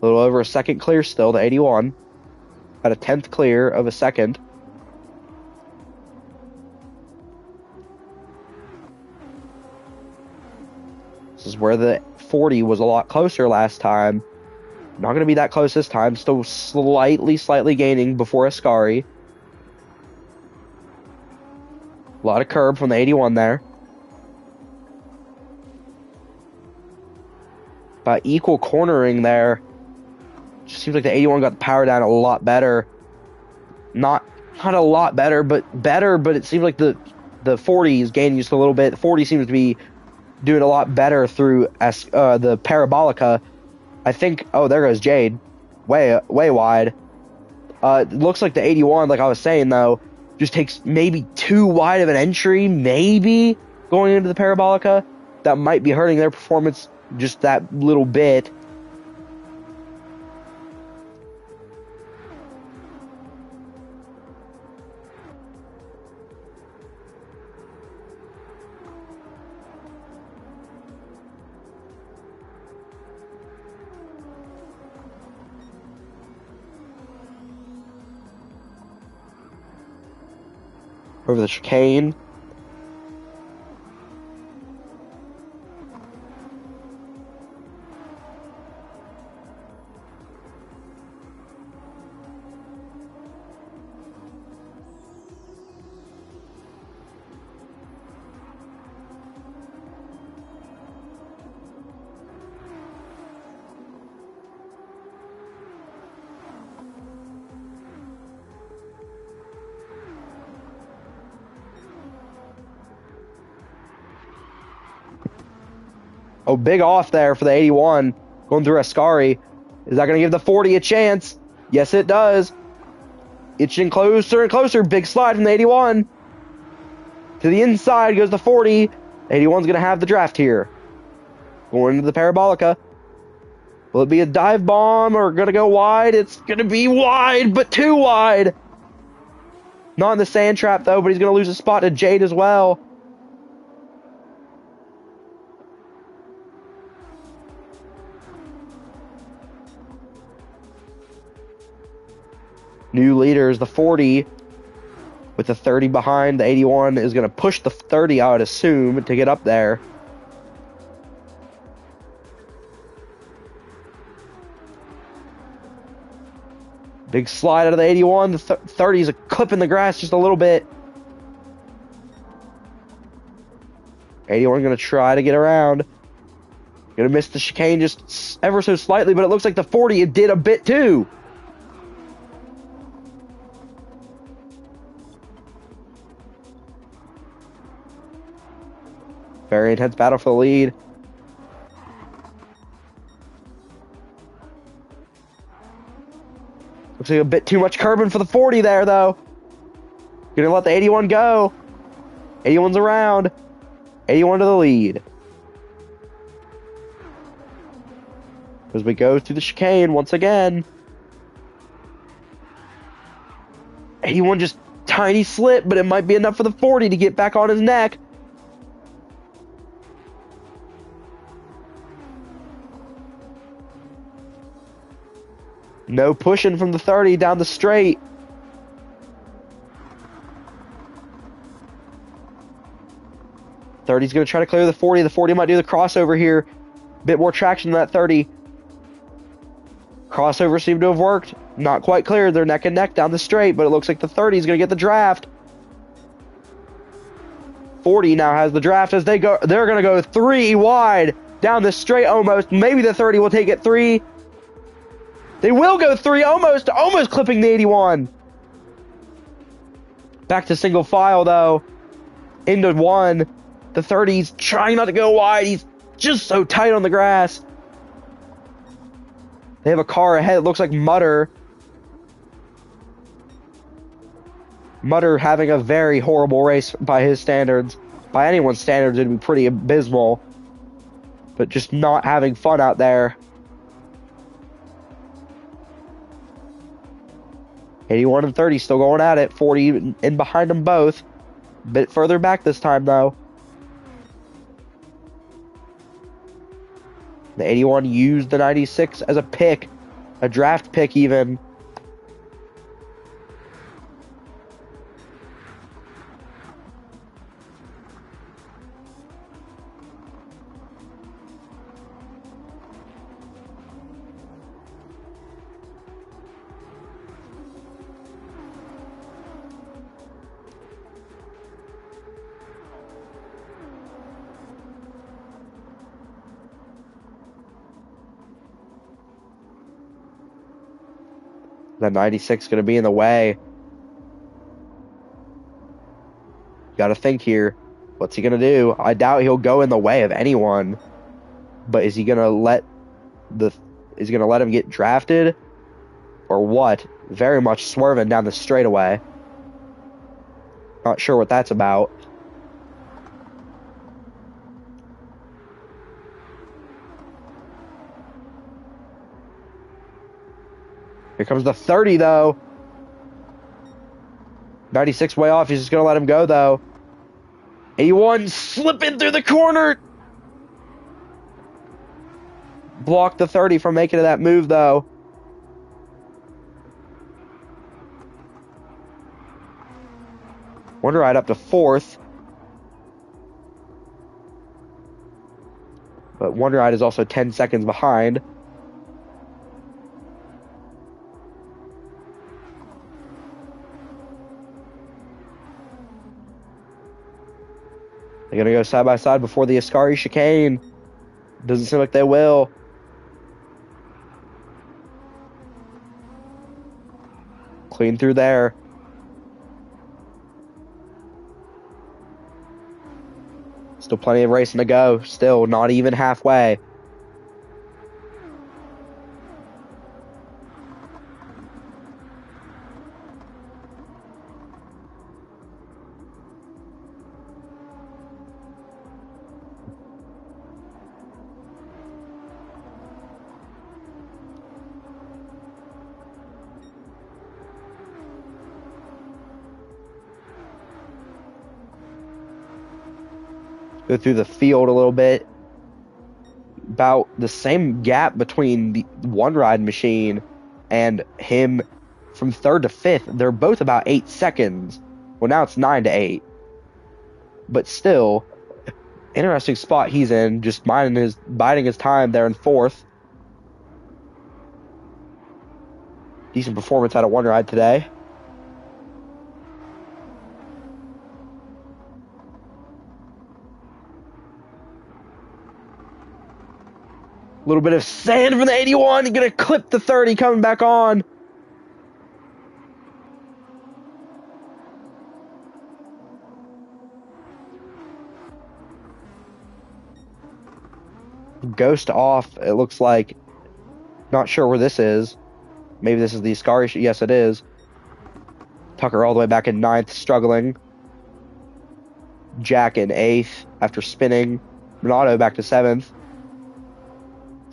A little over a second clear still, the 81. At a 10th clear of a second. This is where the 40 was a lot closer last time. Not going to be that close this time. Still slightly gaining before Ascari. A lot of curb from the 81 there. About equal cornering there. Just seems like the 81 got the power down a lot better. Not a lot better, but it seems like the 40 is gaining just a little bit. The 40 seems to be doing a lot better through the Parabolica. I think, oh, there goes Jade. Way wide. It looks like the 81, like I was saying, though, just takes maybe too wide of an entry, maybe, going into the Parabolica. That might be hurting their performance just that little bit. Over the chicane. Oh, big off there for the 81. Going through Ascari. Is that going to give the 40 a chance? Yes, it does. Itching closer and closer. Big slide from the 81. To the inside goes the 40. 81's going to have the draft here. Going into the Parabolica. Will it be a dive bomb or going to go wide? It's going to be wide, but too wide. Not in the sand trap, though, but he's going to lose a spot to Jade as well. New leader is the 40 with the 30 behind. The 81 is going to push the 30, I would assume, to get up there. Big slide out of the 81. The 30 is a clip in the grass just a little bit. 81 going to try to get around. Going to miss the chicane just ever so slightly, but it looks like the 40 it did a bit too. Very intense battle for the lead. Looks like a bit too much curbing for the 40 there, though. Gonna let the 81 go. 81's around. 81 to the lead. As we go through the chicane once again. 81 just tiny slip, but it might be enough for the 40 to get back on his neck. No pushing from the 30 down the straight. Thirty's going to try to clear the 40. The 40 might do the crossover here. Bit more traction than that 30. Crossover seemed to have worked. Not quite clear. They're neck and neck down the straight, but it looks like the 30 is going to get the draft. 40 now has the draft as they go. They're going to go 3 wide down the straight almost. Maybe the 30 will take it 3. They will go 3 almost clipping the 81. Back to single file though. Into 1. The 30's trying not to go wide. He's just so tight on the grass. They have a car ahead. It looks like Mutter. Mutter having a very horrible race by his standards. By anyone's standards, it'd be pretty abysmal. But just not having fun out there. 81 and 30 still going at it. 40 in behind them both. Bit further back this time, though. The 81 used the 96 as a pick. A draft pick, even. The 96 going to be in the way. Got to think here. What's he going to do? I doubt he'll go in the way of anyone. But is he going to let him get drafted? Or what? Very much swerving down the straightaway. Not sure what that's about. Here comes the 30, though. 96 way off. He's just going to let him go, though. 81 slipping through the corner. Blocked the 30 from making that move, though. Wonder Ride up to 4th. But Wonder Ride is also 10 seconds behind. They're going to go side by side before the Ascari chicane. Doesn't seem like they will. Clean through there. Still plenty of racing to go. Still not even halfway. Go through the field a little bit. About the same gap between the One Ride machine and him from 3rd to 5th. They're both about 8 seconds. Well, now it's 9 to 8. But still, interesting spot he's in. Just biding his time there in 4th. Decent performance out of One Ride today. A little bit of sand from the 81. He's going to clip the 30 coming back on. Ghost off, it looks like. Not sure where this is. Maybe this is the Ascari. Yes, it is. Tucker all the way back in 9th, struggling. Jack in 8th after spinning. Renato back to 7th.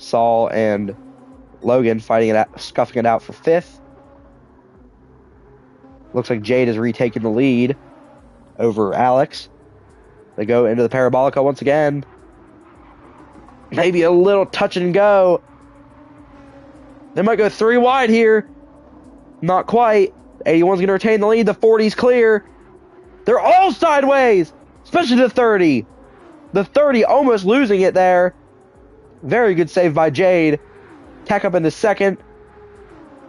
Saul and Logan fighting it out, scuffing it out for 5th. Looks like Jade is retaking the lead over Alex. They go into the Parabolica once again. Maybe a little touch and go. They might go 3 wide here. Not quite. 81's going to retain the lead. The 40's clear. They're all sideways, especially the 30. The 30 almost losing it there. Very good save by Jade. Tack up into second.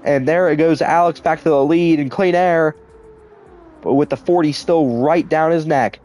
And there it goes. Alex back to the lead in clean air. But with the 40 still right down his neck.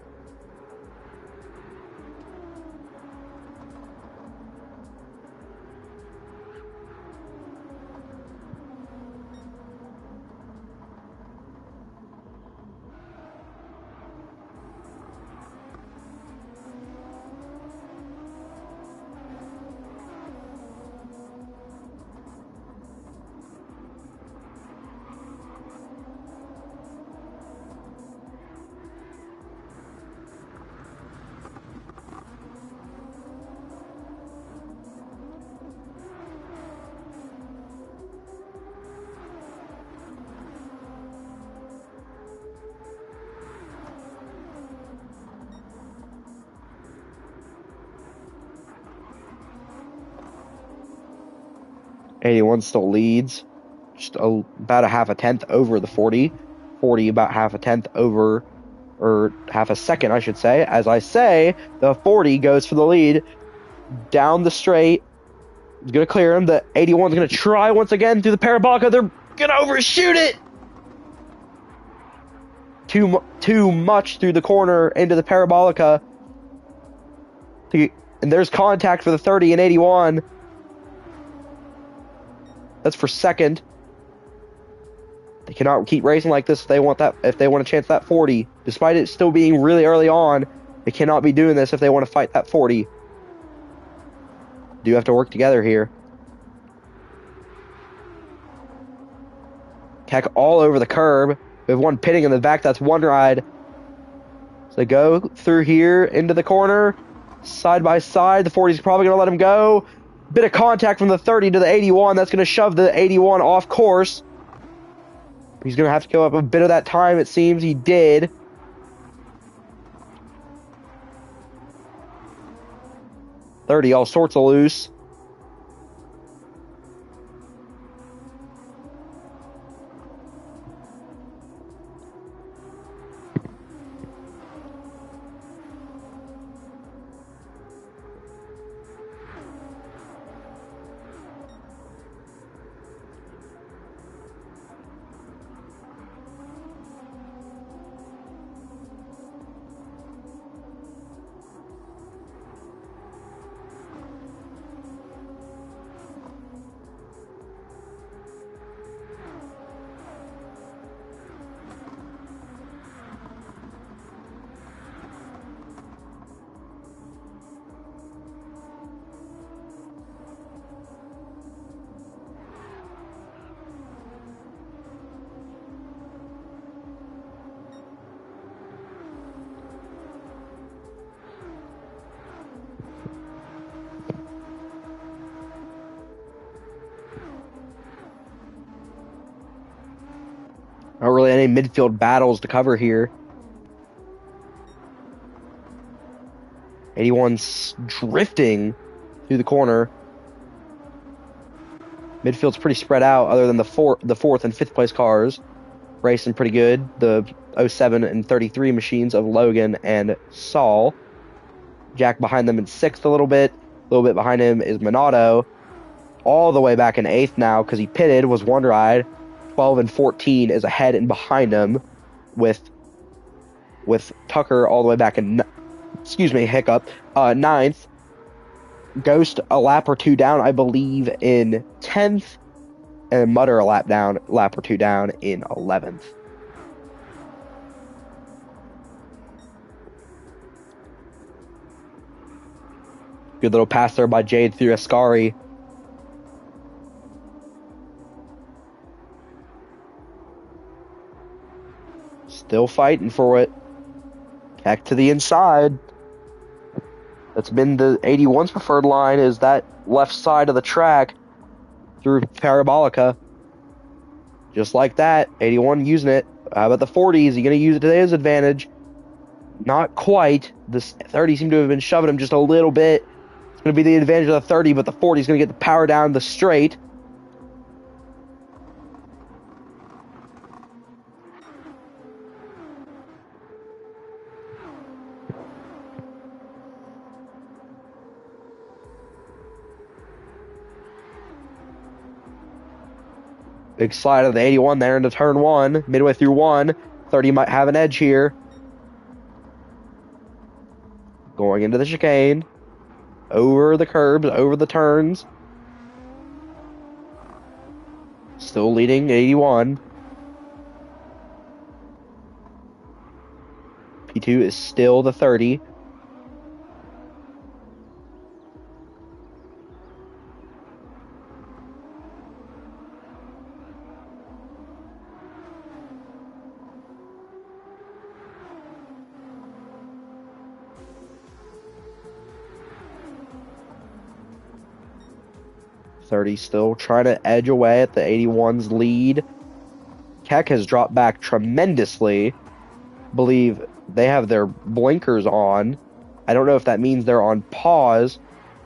'81 still leads, just about a half a tenth over the 40. 40 about half a tenth over, or half a second, I should say. As I say, the 40 goes for the lead down the straight. He's going to clear him. The 81's going to try once again through the parabolica. They're going to overshoot it. Too much through the corner into the parabolica. And there's contact for the 30 and 81. That's for second. They cannot keep racing like this if they want that. If they want to chance that 40, despite it still being really early on, they cannot be doing this if they want to fight that 40. Do have to work together here. Keck all over the curb. We have one pitting in the back. That's one ride. So they go through here into the corner, side by side. The 40's probably going to let him go. Bit of contact from the 30 to the 81. That's going to shove the 81 off course. He's going to have to go up a bit of that time, it seems. He did. '30 all sorts of loose. Not really any midfield battles to cover here. 81's drifting through the corner. Midfield's pretty spread out other than the fourth and fifth place cars. Racing pretty good. The 07 and 33 machines of Logan and Saul. Jack behind them in sixth a little bit. A little bit behind him is Minato. All the way back in eighth now because he pitted, was one ride. 12 and 14 is ahead and behind him with Tucker all the way back in, ninth. Ghost a lap or two down, I believe, in 10th. And Mutter a lap or two down in 11th. Good little pass there by Jade through Ascari. Still fighting for it. Back to the inside. That's been the 81's preferred line, is that left side of the track through Parabolica. Just like that. 81 using it. How about the 40? Is he going to use it to his advantage? Not quite. The 30 seemed to have been shoving him just a little bit. It's going to be the advantage of the 30, but the 40 is going to get the power down the straight. Big slide of the 81 there into turn 1. Midway through 1. 30 might have an edge here. Going into the chicane. Over the curbs, over the turns. Still leading 81. P2 is still the 30. .30 still trying to edge away at the 81's lead. Keck has dropped back tremendously. Believe they have their blinkers on. I don't know if that means they're on pause.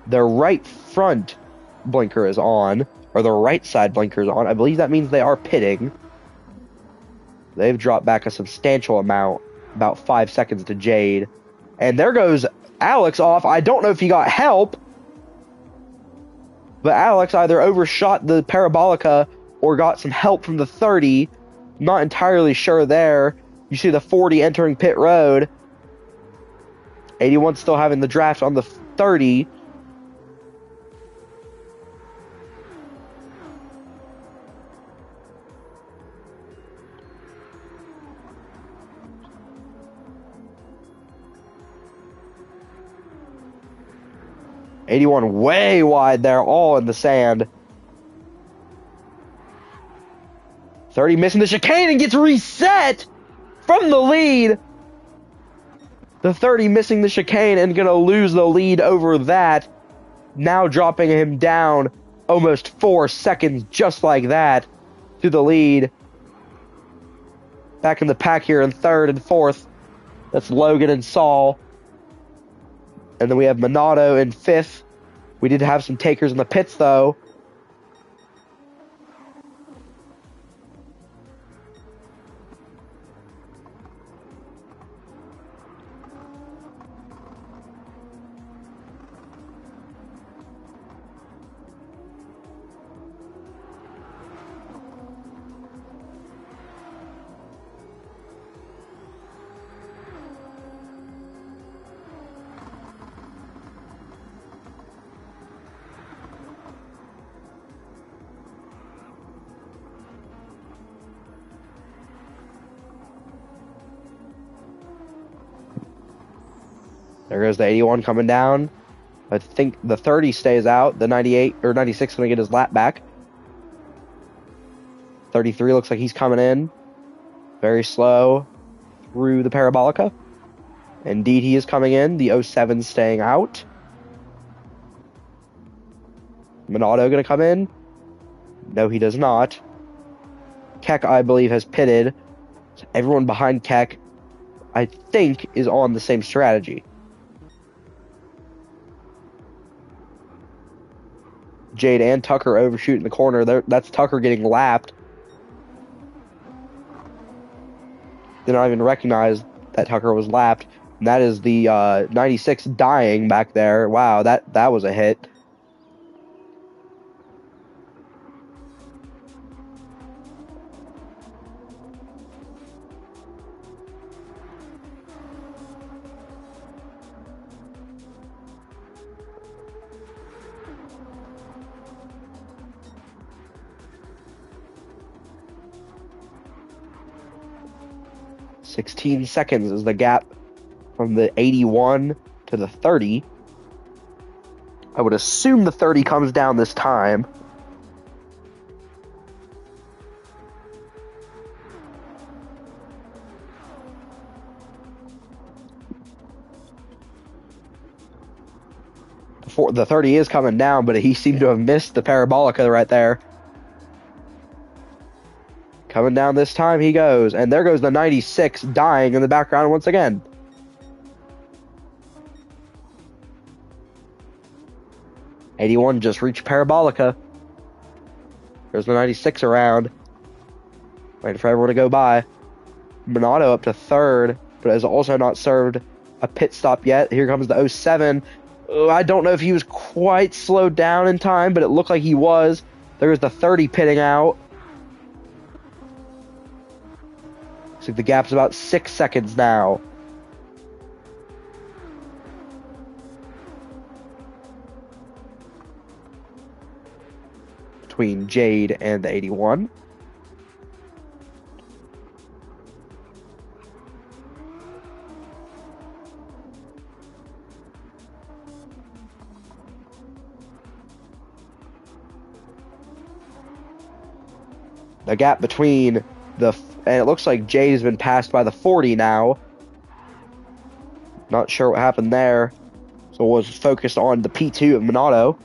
Their right front blinker is on, or their right side blinker is on. I believe that means they are pitting. They've dropped back a substantial amount, about 5 seconds to Jade. And there goes Alex off. I don't know if he got help, but Alex either overshot the Parabolica or got some help from the 30. Not entirely sure there. You see the 40 entering pit road. 81 still having the draft on the 30. .81 way wide there, all in the sand. 30 missing the chicane and gets reset from the lead. The 30 missing the chicane and gonna lose the lead over that. Now dropping him down almost 4 seconds just like that to the lead. Back in the pack here in third and fourth. That's Logan and Saul. And then we have Minato in fifth. We did have some takers in the pits, though. There goes the 81 coming down. I think the 30 stays out. The 98 or 96 is going to get his lap back. 33 looks like he's coming in. Very slow through the Parabolica. Indeed, he is coming in. The 07 staying out. Minato going to come in? No, he does not. Keck, I believe, has pitted. So everyone behind Keck, I think, is on the same strategy. Jade and Tucker overshoot in the corner. That's Tucker getting lapped. Did not even recognize that Tucker was lapped. And that is the 96 dying back there. Wow, that was a hit. .16 seconds is the gap from the 81 to the 30. I would assume the 30 comes down this time. The 30 is coming down, but he seemed to have missed the Parabolica right there. Coming down this time he goes. And there goes the 96 dying in the background once again. .81 just reached Parabolica. There's the 96 around. Waiting for everyone to go by. Minato up to third, but has also not served a pit stop yet. Here comes the 07. I don't know if he was quite slowed down in time, but it looked like he was. There's the 30 pitting out. like the gap's about 6 seconds now. Between Jade and the 81. The gap between and it looks like Jade has been passed by the 40 now. Not sure what happened there. So was focused on the P2 of Minato.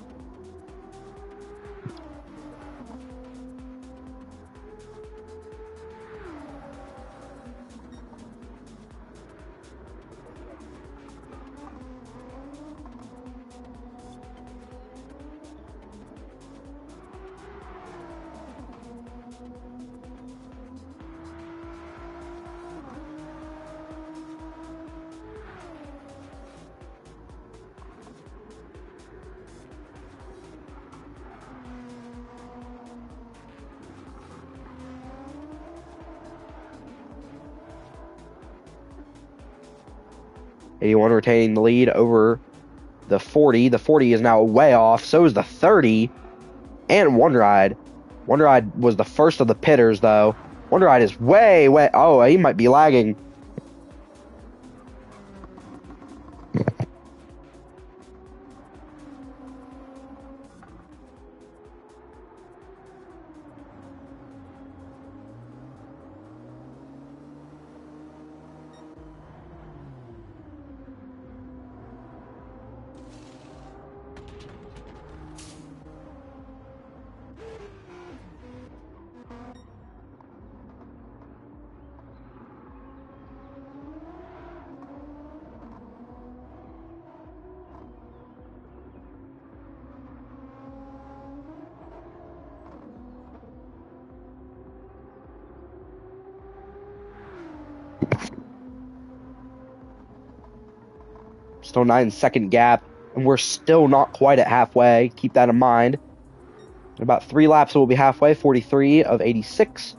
'81 retaining the lead over the 40. The 40 is now way off. So is the 30 and One Ride. One Ride was the first of the pitters, though. One Ride is way. Oh, he might be lagging. Still 9-second gap, and we're still not quite at halfway. Keep that in mind. In about 3 laps, we'll be halfway. 43 of 86.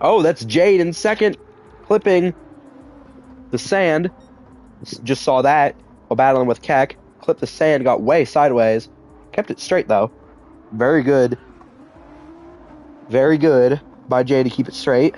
Oh, that's Jade in second, clipping the sand. Just saw that while battling with Keck. Clipped the sand, got way sideways. Kept it straight, though. Very good. Very good by Jade to keep it straight.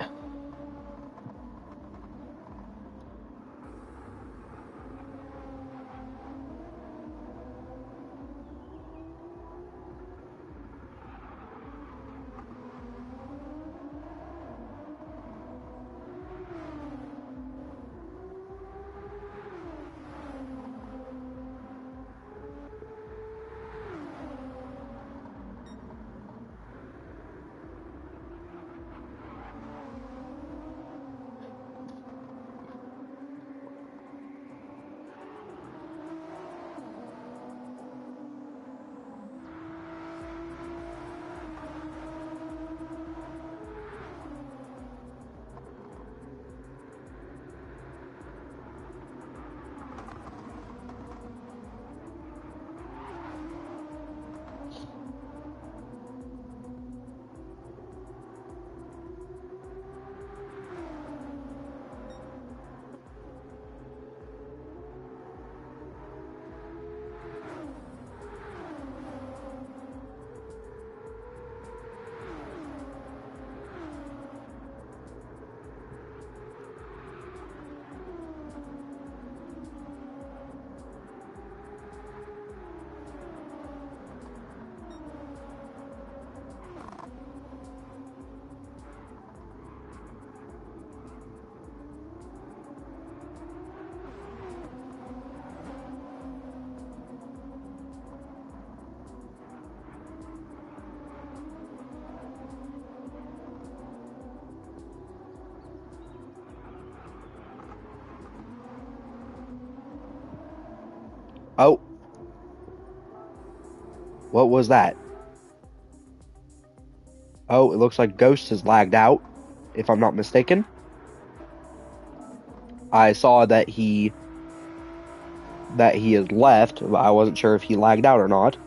Oh, what was that? Oh, it looks like Ghost has lagged out, if I'm not mistaken. I saw that he has left, but I wasn't sure if he lagged out or not.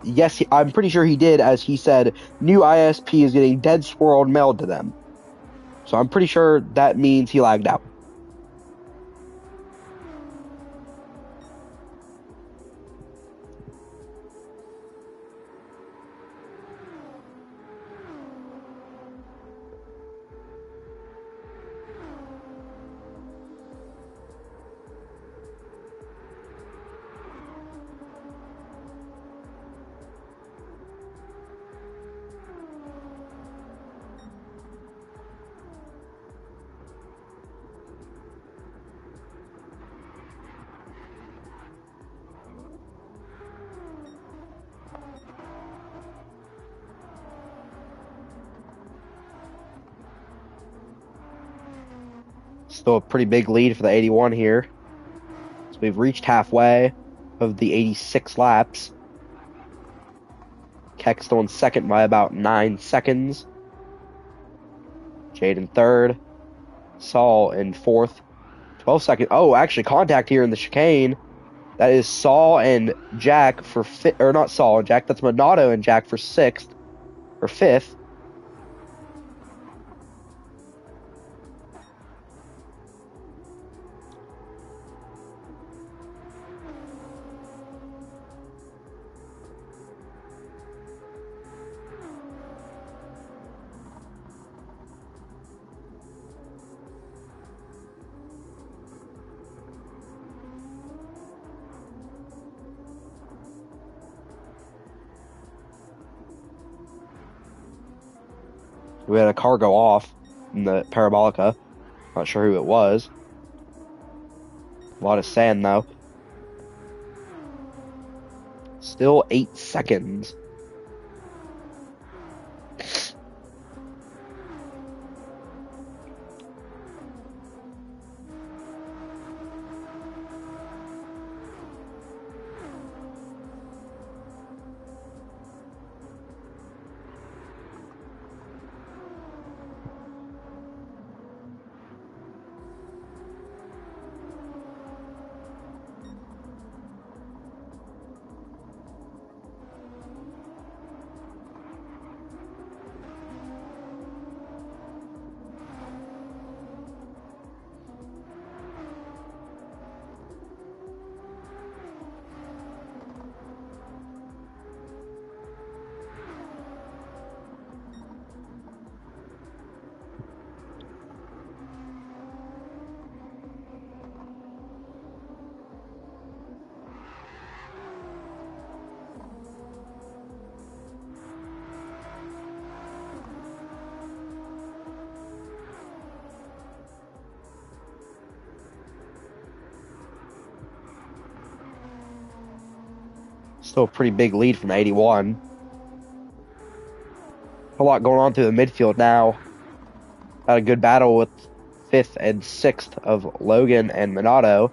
Yes, I'm pretty sure he did, as he said, new ISP is getting dead swirled mailed to them. So I'm pretty sure that means he lagged out. Still a pretty big lead for the 81 here. So we've reached halfway of the 86 laps. Keck still in second by about 9 seconds. Jade in third. Saul in fourth. 12 seconds. Oh, actually, contact here in the chicane. That is Saul and Jack for fifth. Or not Saul and Jack. That's Minato and Jack for sixth. Or fifth. We had a car go off in the Parabolica. Not sure who it was. A lot of sand, though. Still 8 seconds. Still a pretty big lead from 81. A lot going on through the midfield now. Had a good battle with fifth and sixth of Logan and Minato.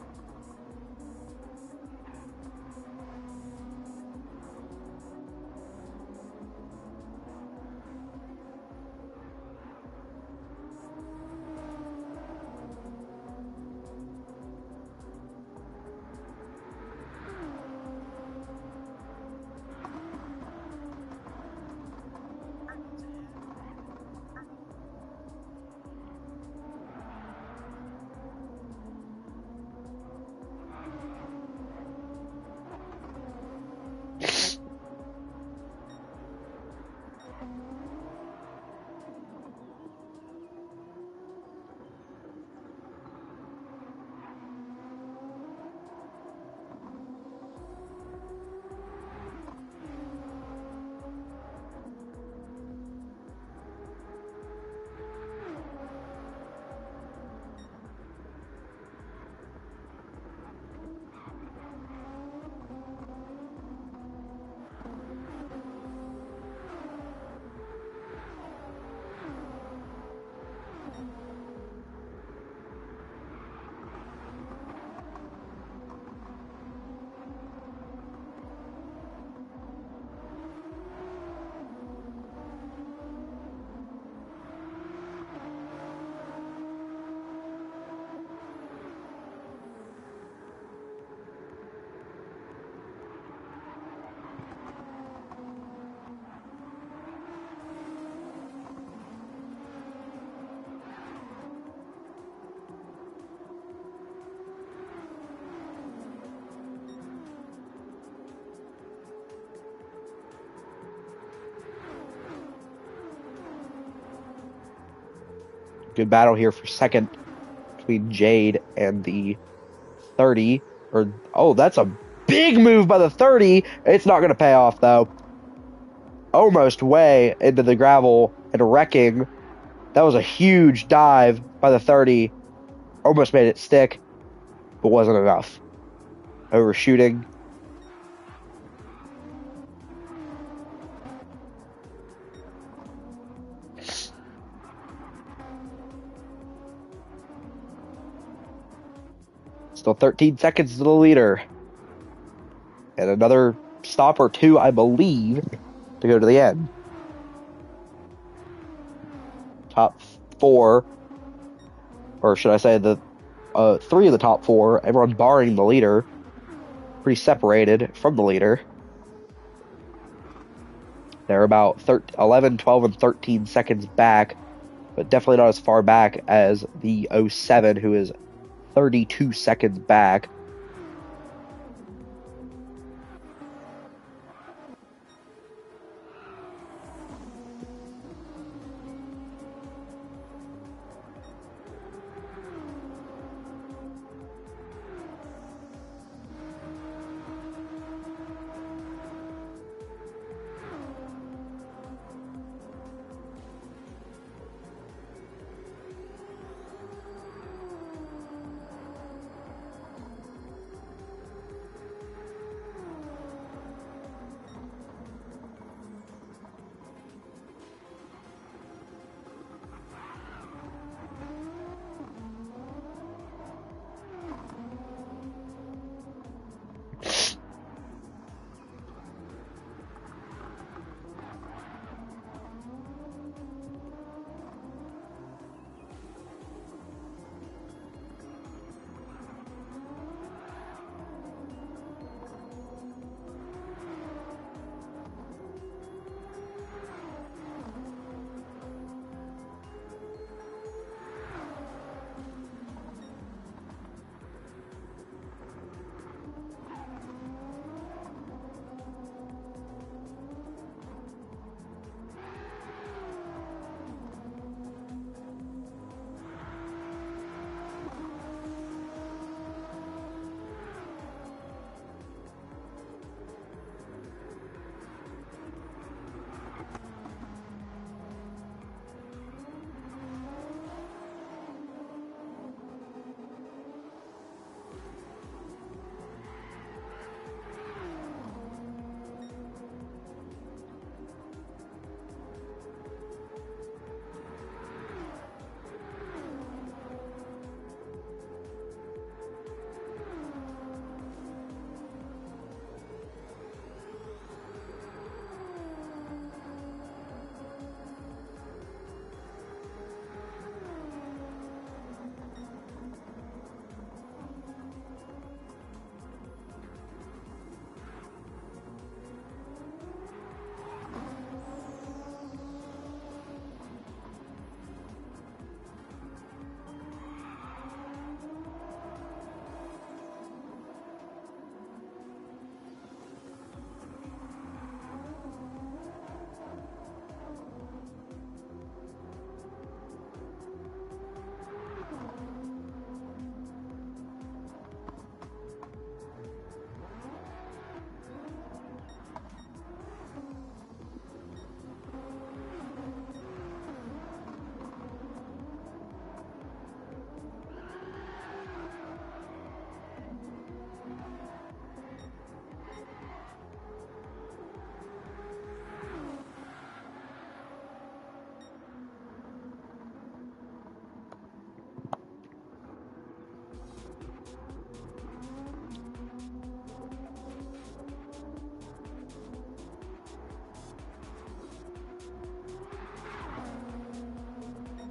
Good battle here for second between Jade and the 30. Oh, that's a big move by the 30. It's not going to pay off, though. Almost way into the gravel and wrecking. That was a huge dive by the 30. Almost made it stick, but wasn't enough. Overshooting. Still 13 seconds to the leader. And another stop or two, I believe, to go to the end. Top four, or should I say the three of the top four, everyone barring the leader, pretty separated from the leader. They're about 11, 12, and 13 seconds back, but definitely not as far back as the 07, who is 32 seconds back.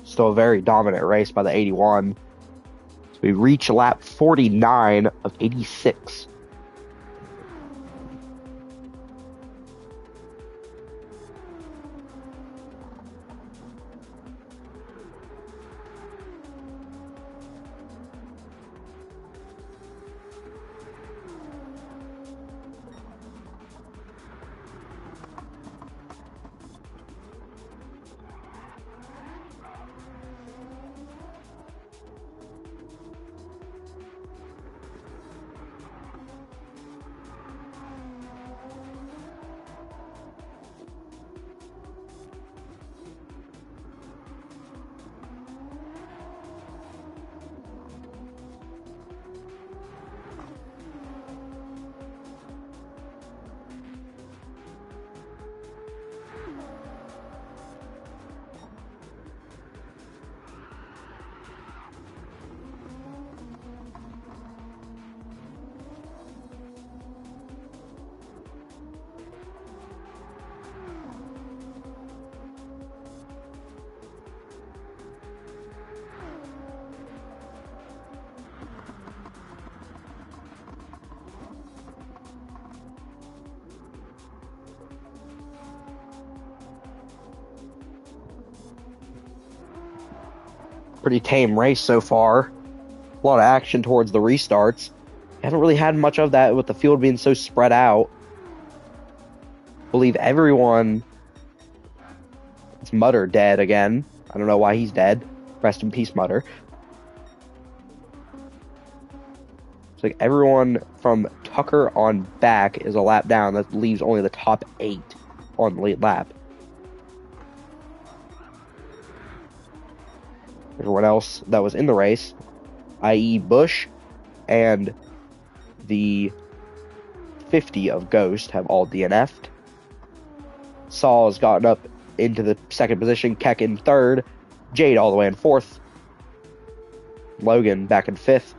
Still a very dominant race by the 81. So we reach lap 49 of 86. Pretty tame race so far. A lot of action towards the restarts. Haven't really had much of that with the field being so spread out. Believe everyone. It's Mutter dead again. I don't know why he's dead. Rest in peace, Mutter. It's like everyone from Tucker on back is a lap down. That leaves only the top 8 on the late lap. Everyone else that was in the race, i.e. Bush and the 50 of Ghost, have all DNF'd. Saul has gotten up into the second position, Keck in third, Jade all the way in fourth, Logan back in fifth.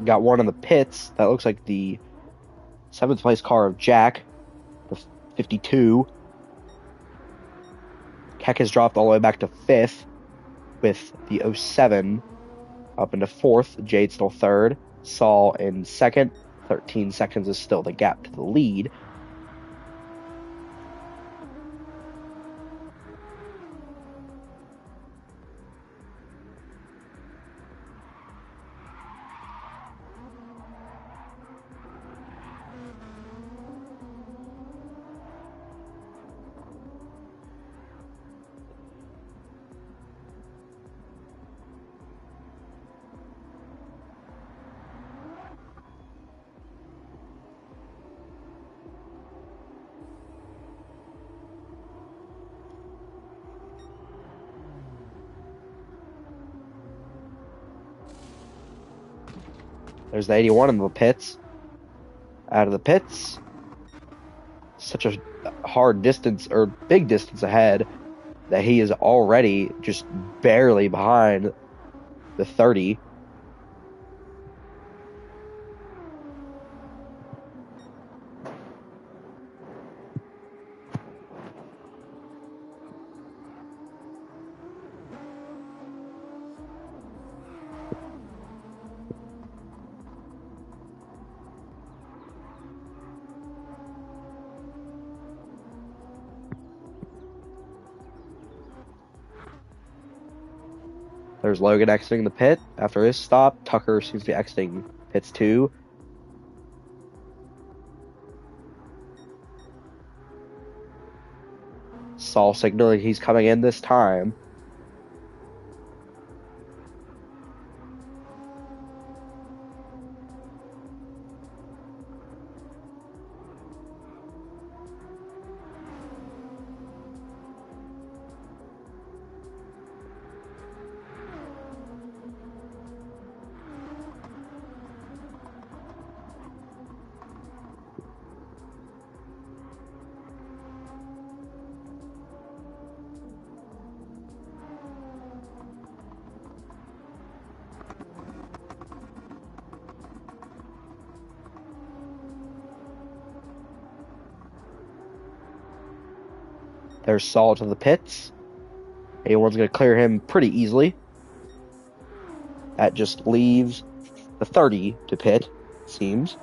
Got one in the pits. That looks like the 7th place car of Jack, the 52. Keck has dropped all the way back to 5th with the 07 up into 4th. Jade still 3rd. Saul in 2nd. 13 seconds is still the gap to the lead. There's the 81 in the pits. Out of the pits. Such a hard distance, or big distance ahead, that he is already just barely behind the 30. There's Logan exiting the pit after his stop. Tucker seems to be exiting pits too. Saul signaling he's coming in this time. There's Saul to the pits. A1's going to clear him pretty easily. That just leaves the 30 to pit, seems.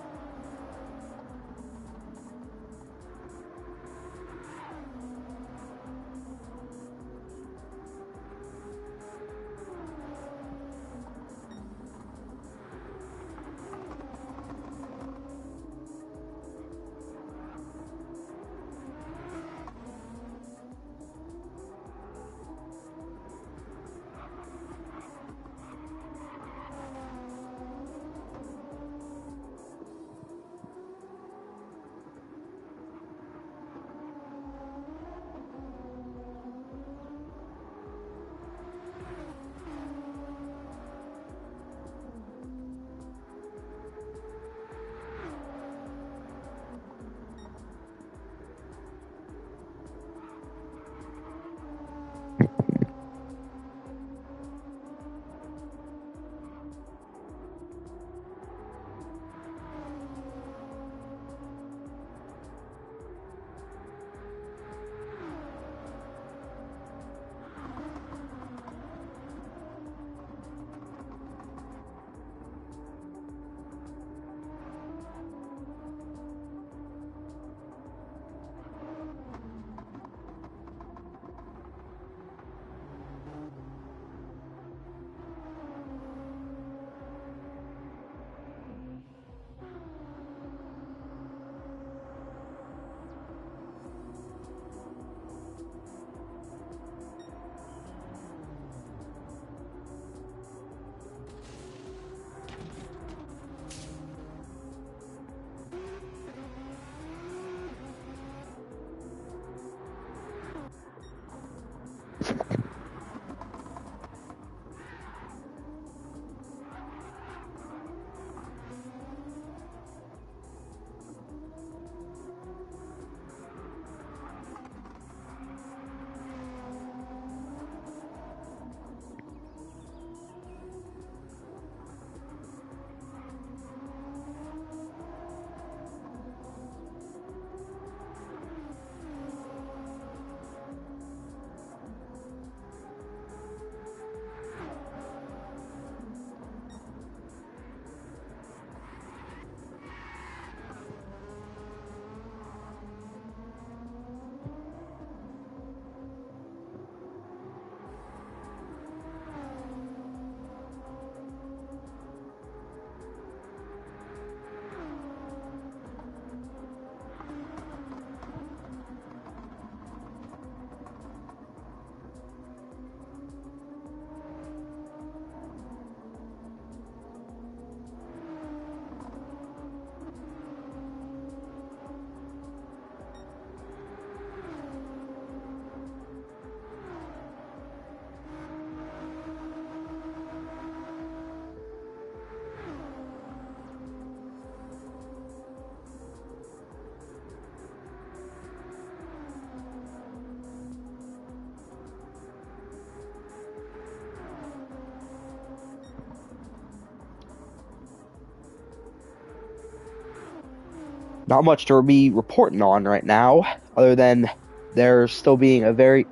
Not much to be reporting on right now, other than there still being a very...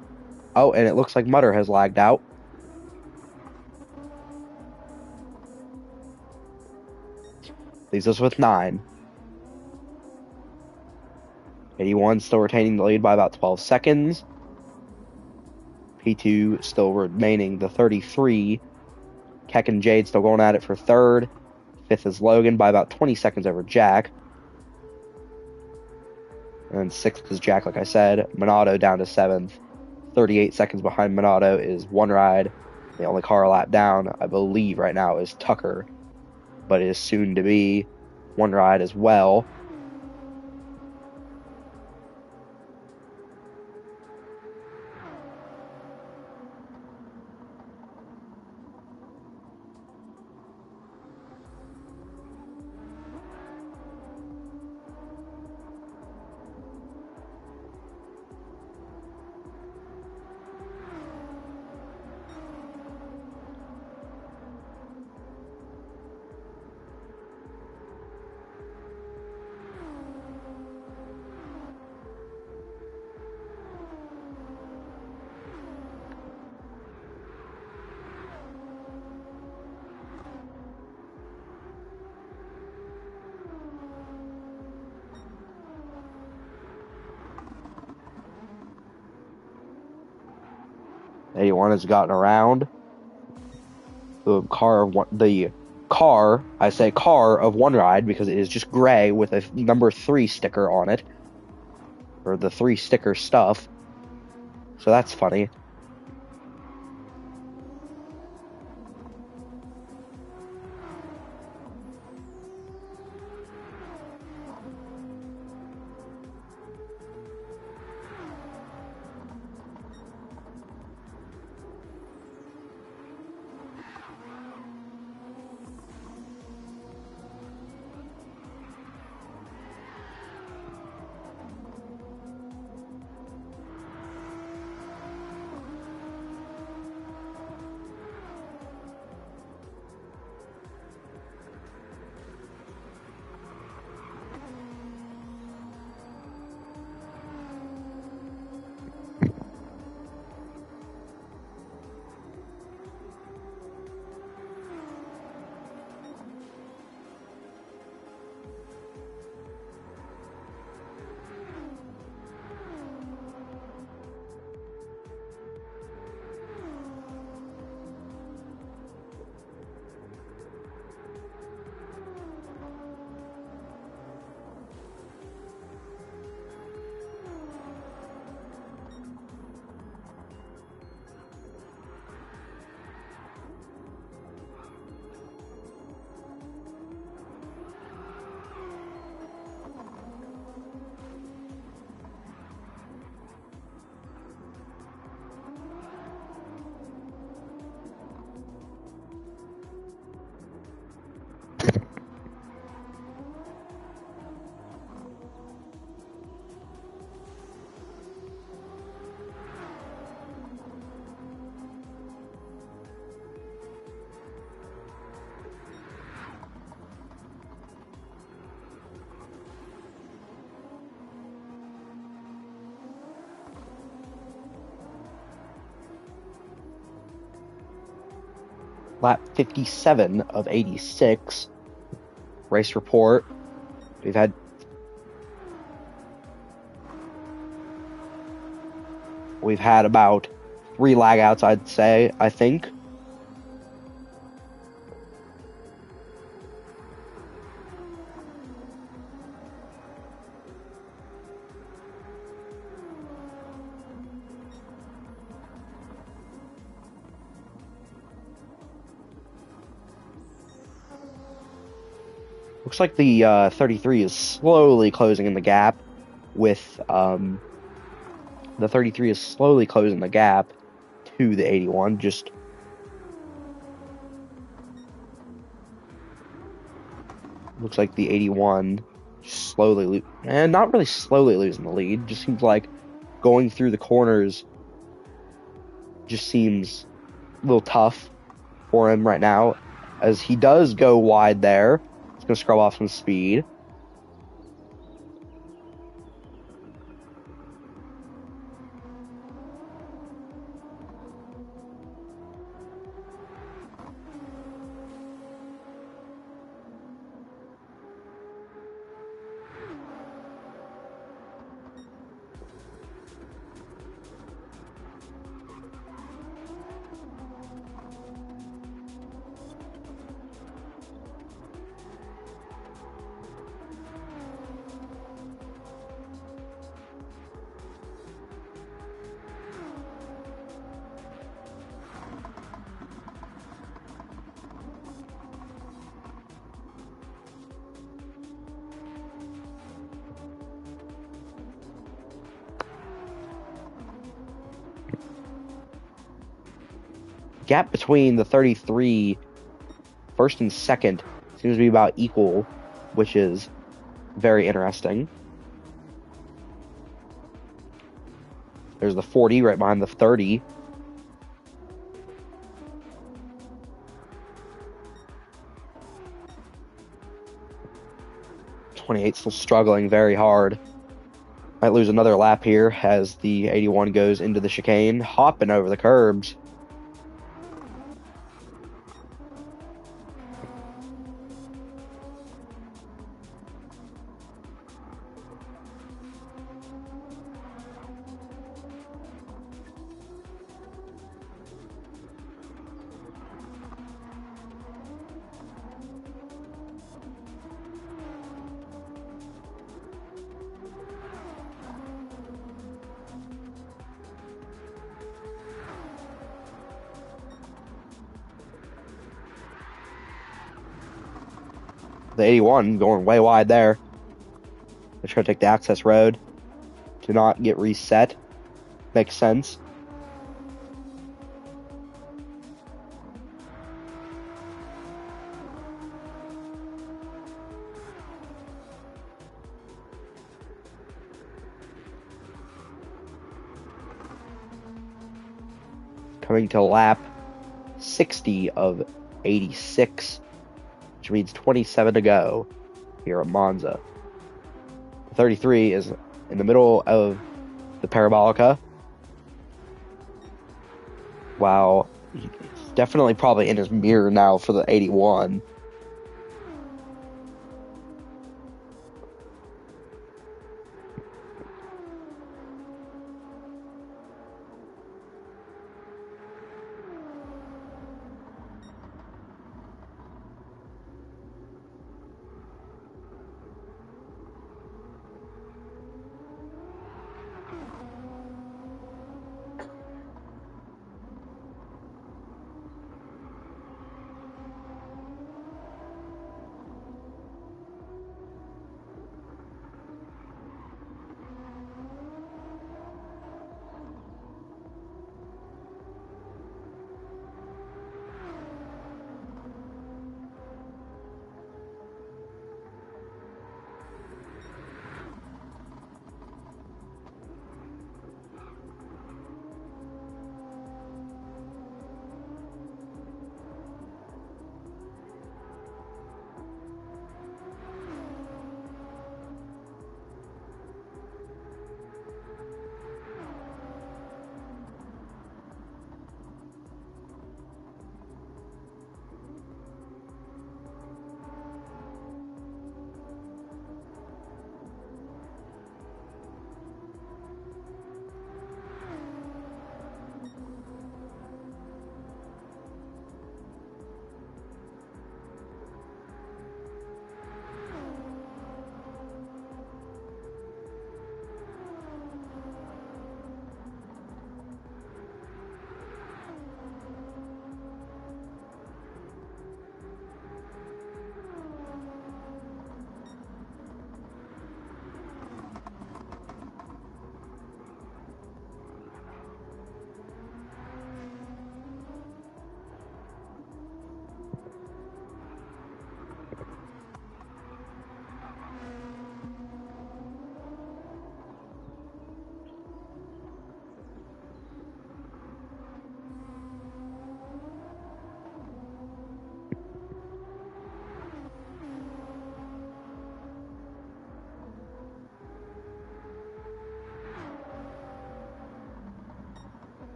Oh, and it looks like Mutter has lagged out. Leaves us with 9. 81 still retaining the lead by about 12 seconds. P2 still remaining the 33. Keck and Jade still going at it for 3rd. 5th is Logan by about 20 seconds over Jack. And 6th is Jack, like I said. Minato down to 7th. 38 seconds behind Minato is One Ride. The only car a lap down, I believe, right now is Tucker. But it is soon to be One Ride as well. 81 has gotten around. The car, I say car of One Ride because it is just gray with a number 3 sticker on it. Or the 3 sticker stuff. So that's funny. Lap 57 of 86. Race report. We've had about 3 lag outs, I'd say, I think. Looks like the 33 is slowly closing in the gap with the 33 is slowly closing the gap to the 81. Just looks like the 81 slowly and not really slowly losing the lead. Just seems like going through the corners just seems a little tough for him right now, as he does go wide there. He's going to scrub off some speed. Gap between the 33 first and second seems to be about equal, which is very interesting. There's the 40 right behind the 30. '28 still struggling very hard. Might lose another lap here as the 81 goes into the chicane, hopping over the curbs. the 81 going way wide there. They're trying to take the access road to not get reset. Makes sense. Coming to lap 60 of 86, which means 27 to go here at Monza. The 33 is in the middle of the Parabolica. Wow, he's definitely probably in his mirror now for the 81.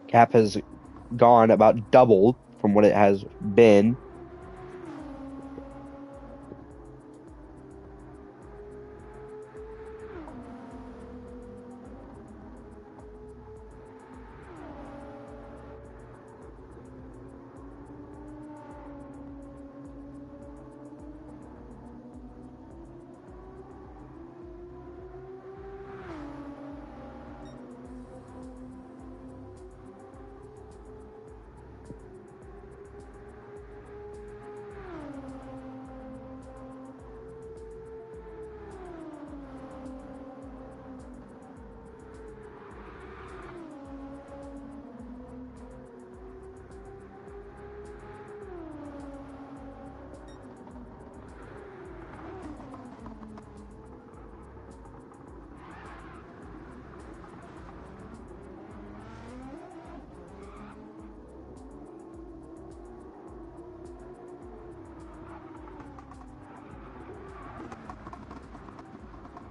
Cap has gone about double from what it has been.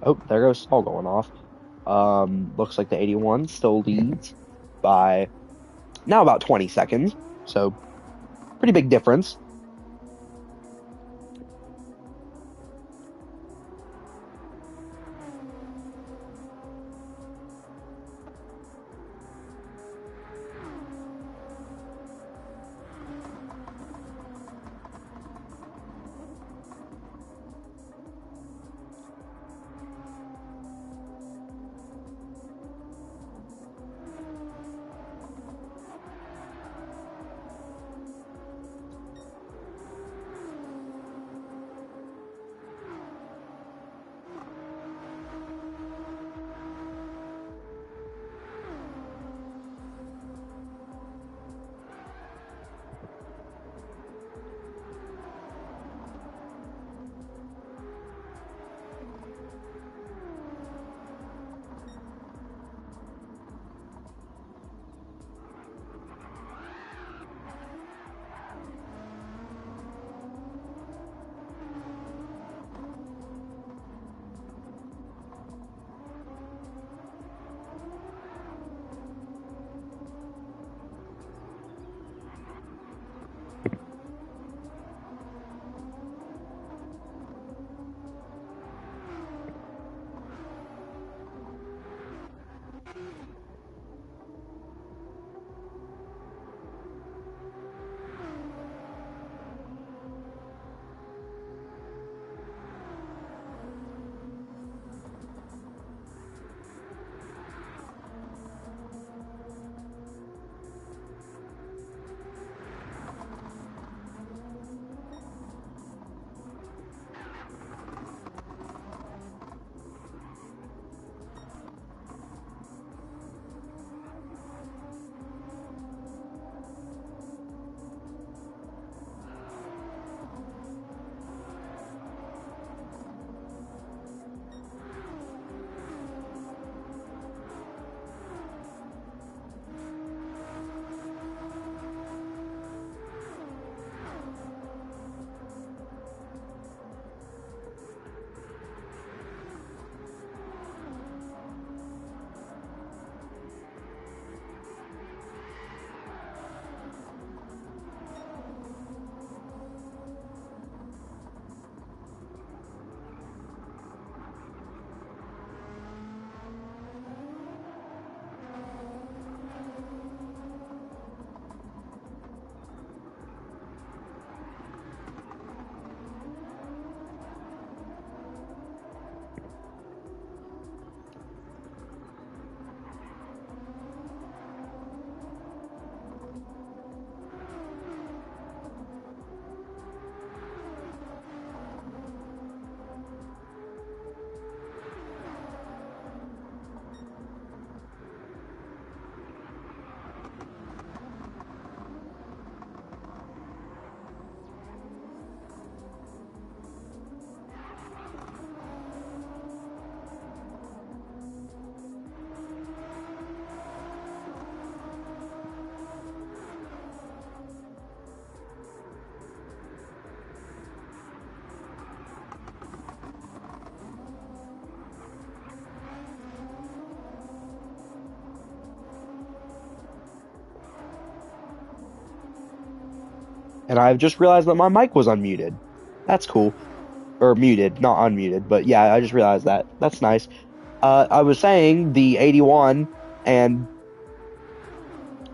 Oh, there goes Stall going off. Looks like the 81 still leads by now about 20 seconds. So, pretty big difference. And I've just realized that my mic was unmuted. That's cool. Or muted, not unmuted. But yeah, I just realized that. That's nice. I was saying the 81 and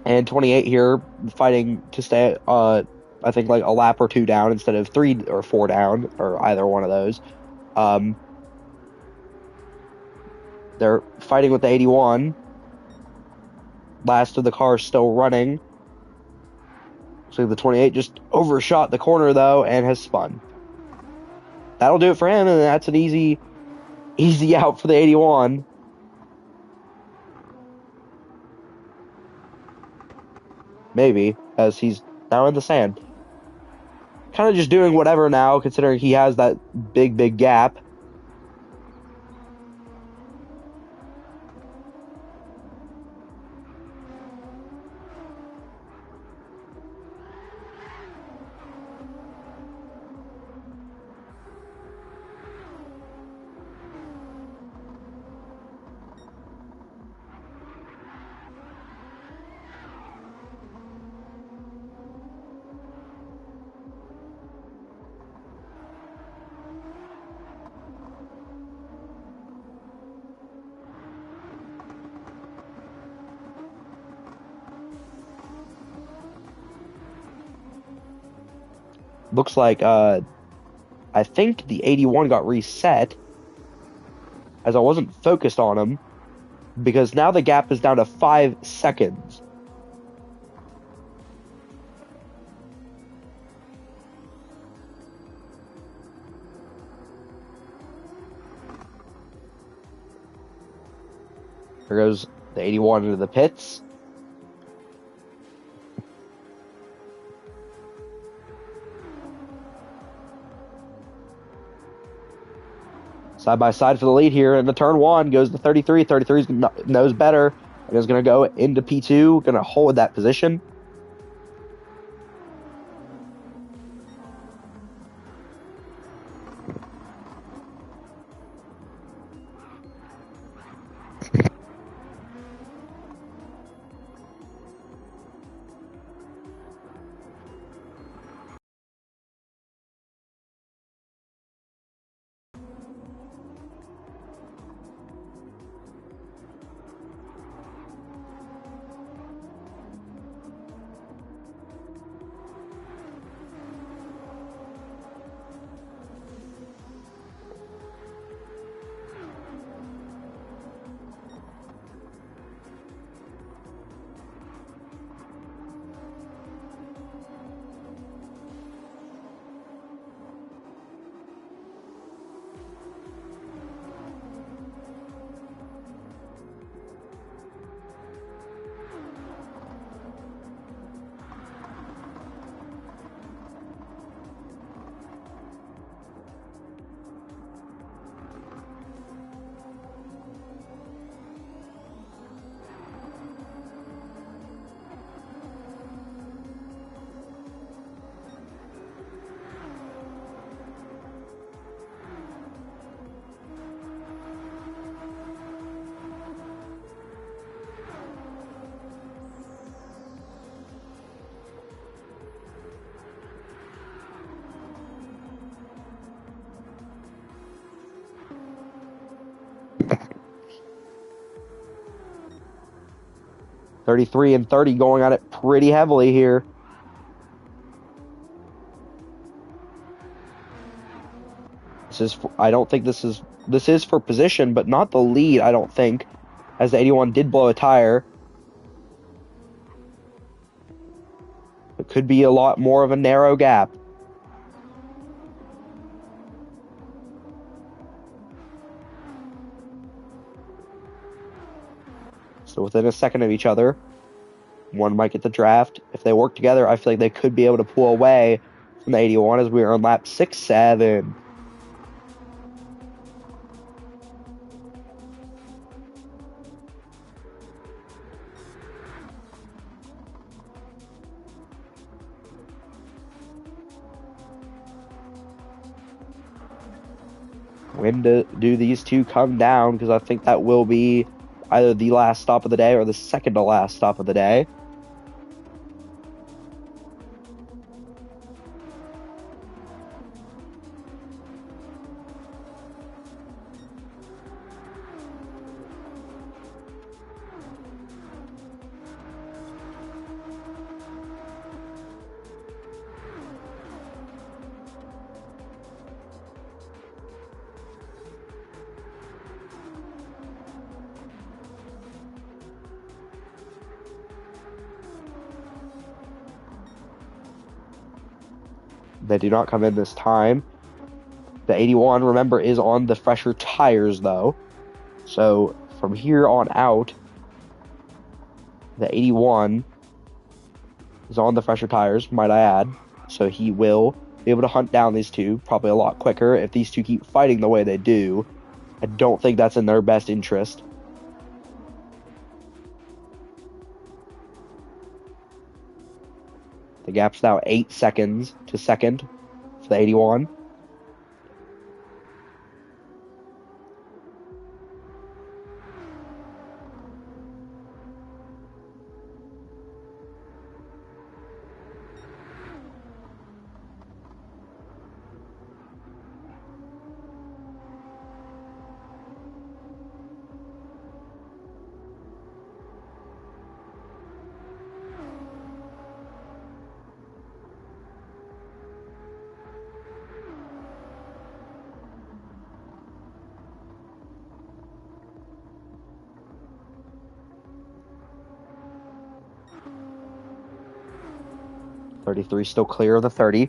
28 here fighting to stay, I think like a lap or two down instead of 3 or 4 down, or either one of those. Um, they're fighting with the 81. Last of the cars still running. So the 28 just overshot the corner though and has spun. That'll do it for him, and that's an easy out for the 81. Maybe, as he's now in the sand. Kind of just doing whatever now, considering he has that big gap. Looks like I think the 81 got reset as I wasn't focused on him because now the gap is down to 5 seconds. Here goes the 81 into the pits. Side by side for the lead here in the turn one goes the 33. 33 knows better and is going to go into P2, going to hold that position. .33 and 30 going at it pretty heavily here. I don't think this is for position, but not the lead, I don't think, as the 81 did blow a tire. It could be a lot more of a narrow gap. So within a second of each other, one might get the draft. If they work together, I feel like they could be able to pull away from the 81 as we are on lap 6-7. When do these two come down? Because I think that will be either the last stop of the day or the second to last stop of the day. They do not come in this time. The 81, remember, is on the fresher tires, though. So from here on out, the 81 is on the fresher tires, might I add. So he will be able to hunt down these two probably a lot quicker if these two keep fighting the way they do. I don't think that's in their best interest. The gap's now 8 seconds to second for the 81. .33 still clear of the 30.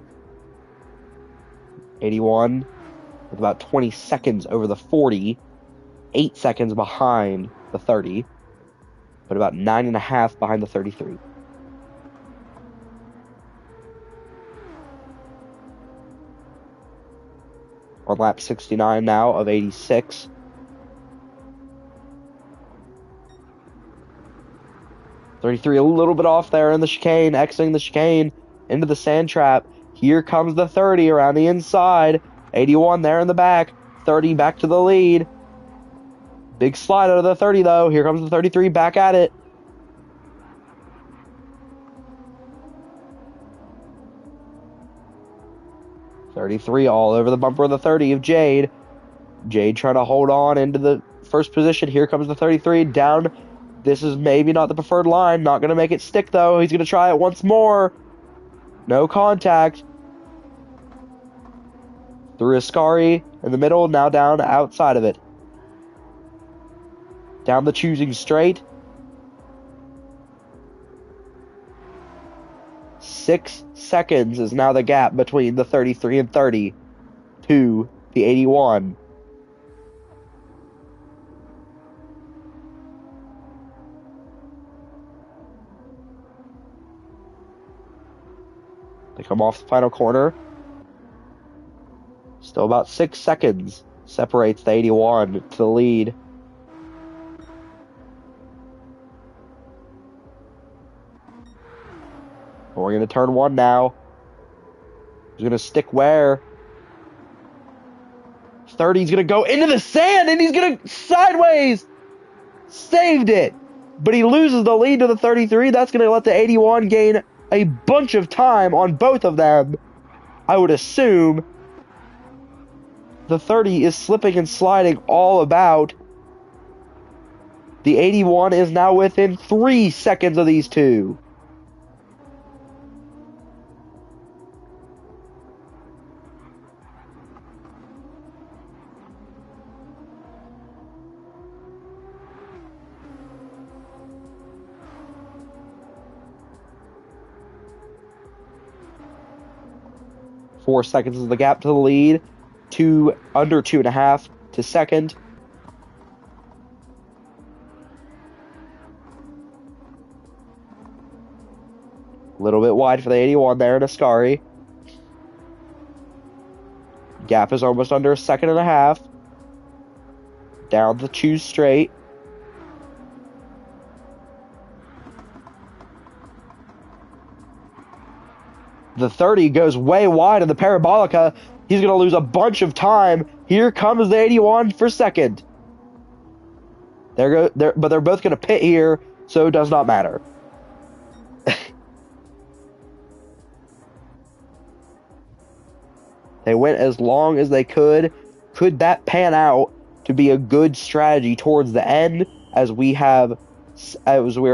81 with about 20 seconds over the 40. 8 seconds behind the 30. But about 9.5 behind the 33. On lap 69 now of 86. .33 a little bit off there in the chicane, exiting the chicane into the sand trap. Here comes the 30 around the inside. 81 there in the back. 30 back to the lead. Big slide out of the 30 though. Here comes the 33 back at it. .33 all over the bumper of the 30 of Jade. Jade trying to hold on into the first position. Here comes the 33 down. This is maybe not the preferred line. Not going to make it stick, though. He's going to try it once more. No contact. Through Ascari in the middle. Now down outside of it. Down the choosing straight. 6 seconds is now the gap between the 33 and 30 to the 81. They come off the final corner. Still about 6 seconds separates the 81 to the lead. We're going to turn one now. He's going to stick where? 30's going to go into the sand, and he's going to sideways. Saved it. But he loses the lead to the 33. That's going to let the 81 gain a bunch of time on both of them. I would assume the 30 is slipping and sliding all about. The 81 is now within 3 seconds of these two. Four seconds is the gap to the lead. Under 2.5 to second. A little bit wide for the 81 there in Ascari. Gap is almost under 1.5 seconds. Down the choose straight. The 30 goes way wide in the Parabolica. He's going to lose a bunch of time. Here comes the 81 for second. But they're both going to pit here, so it does not matter. They went as long as they could. Could that pan out to be a good strategy towards the end, as we're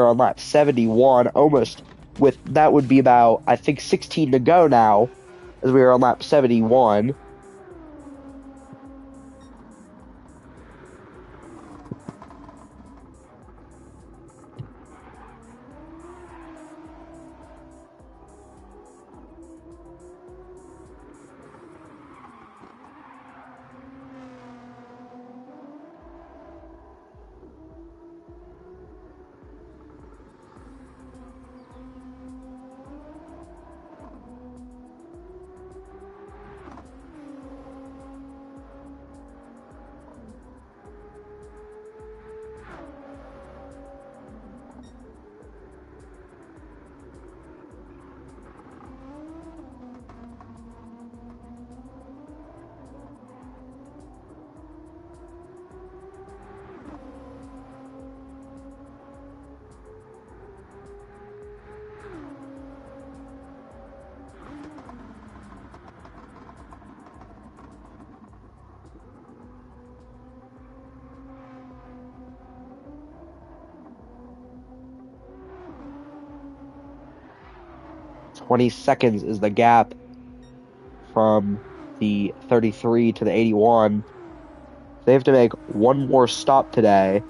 on lap 71, almost with, that would be about, I think, 16 to go now, as we are on lap 71. 20 seconds is the gap from the 33 to the 81. They have to make one more stop today.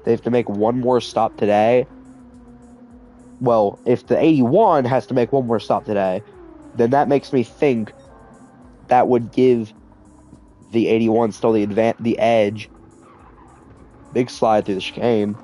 They have to make one more stop today. Well, if the 81 has to make one more stop today, then that makes me think that would give the 81 still the edge. Big slide through the chicane.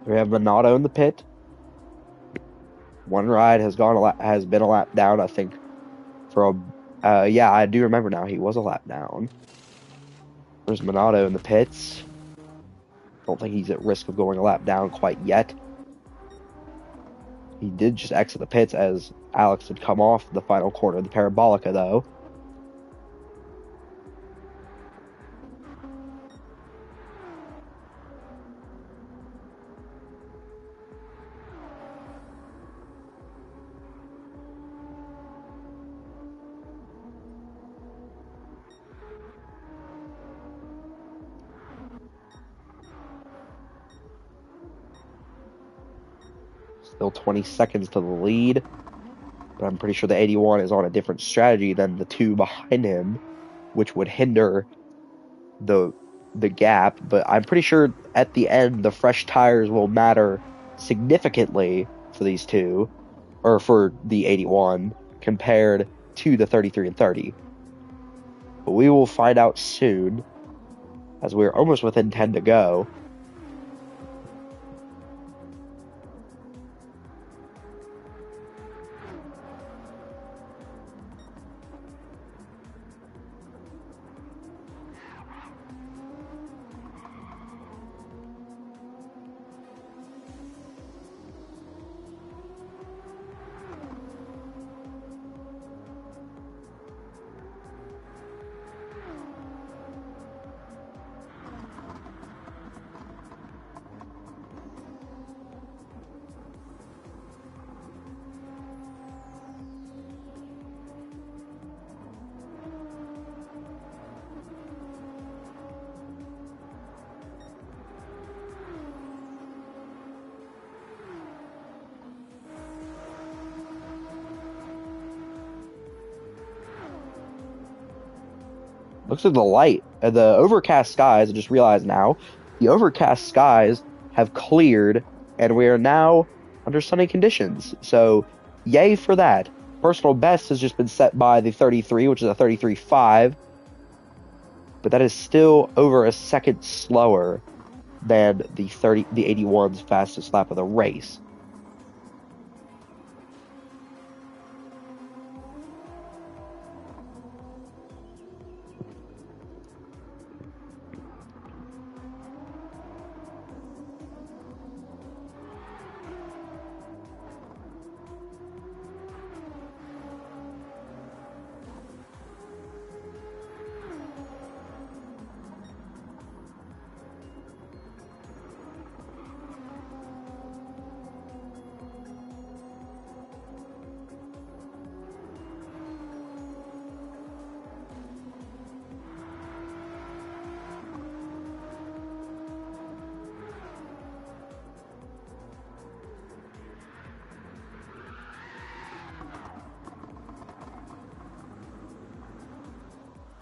We have Minato in the pit. One ride has been a lap down, I think. Yeah, I do remember now. He was a lap down. There's Minato in the pits. Don't think he's at risk of going a lap down quite yet. He did just exit the pits as Alex had come off the final corner of the Parabolica, though. Still 20 seconds to the lead. But I'm pretty sure the 81 is on a different strategy than the two behind him, which would hinder the gap. But I'm pretty sure at the end, the fresh tires will matter significantly for these two, or for the 81, compared to the 33 and 30. But we will find out soon, as we're almost within 10 to go. Looks like the light, the overcast skies, I just realized now, The overcast skies have cleared, and we are now under sunny conditions. So, yay for that. Personal best has just been set by the 33, which is a 33.5, but that is still over a second slower than the 81's fastest lap of the race.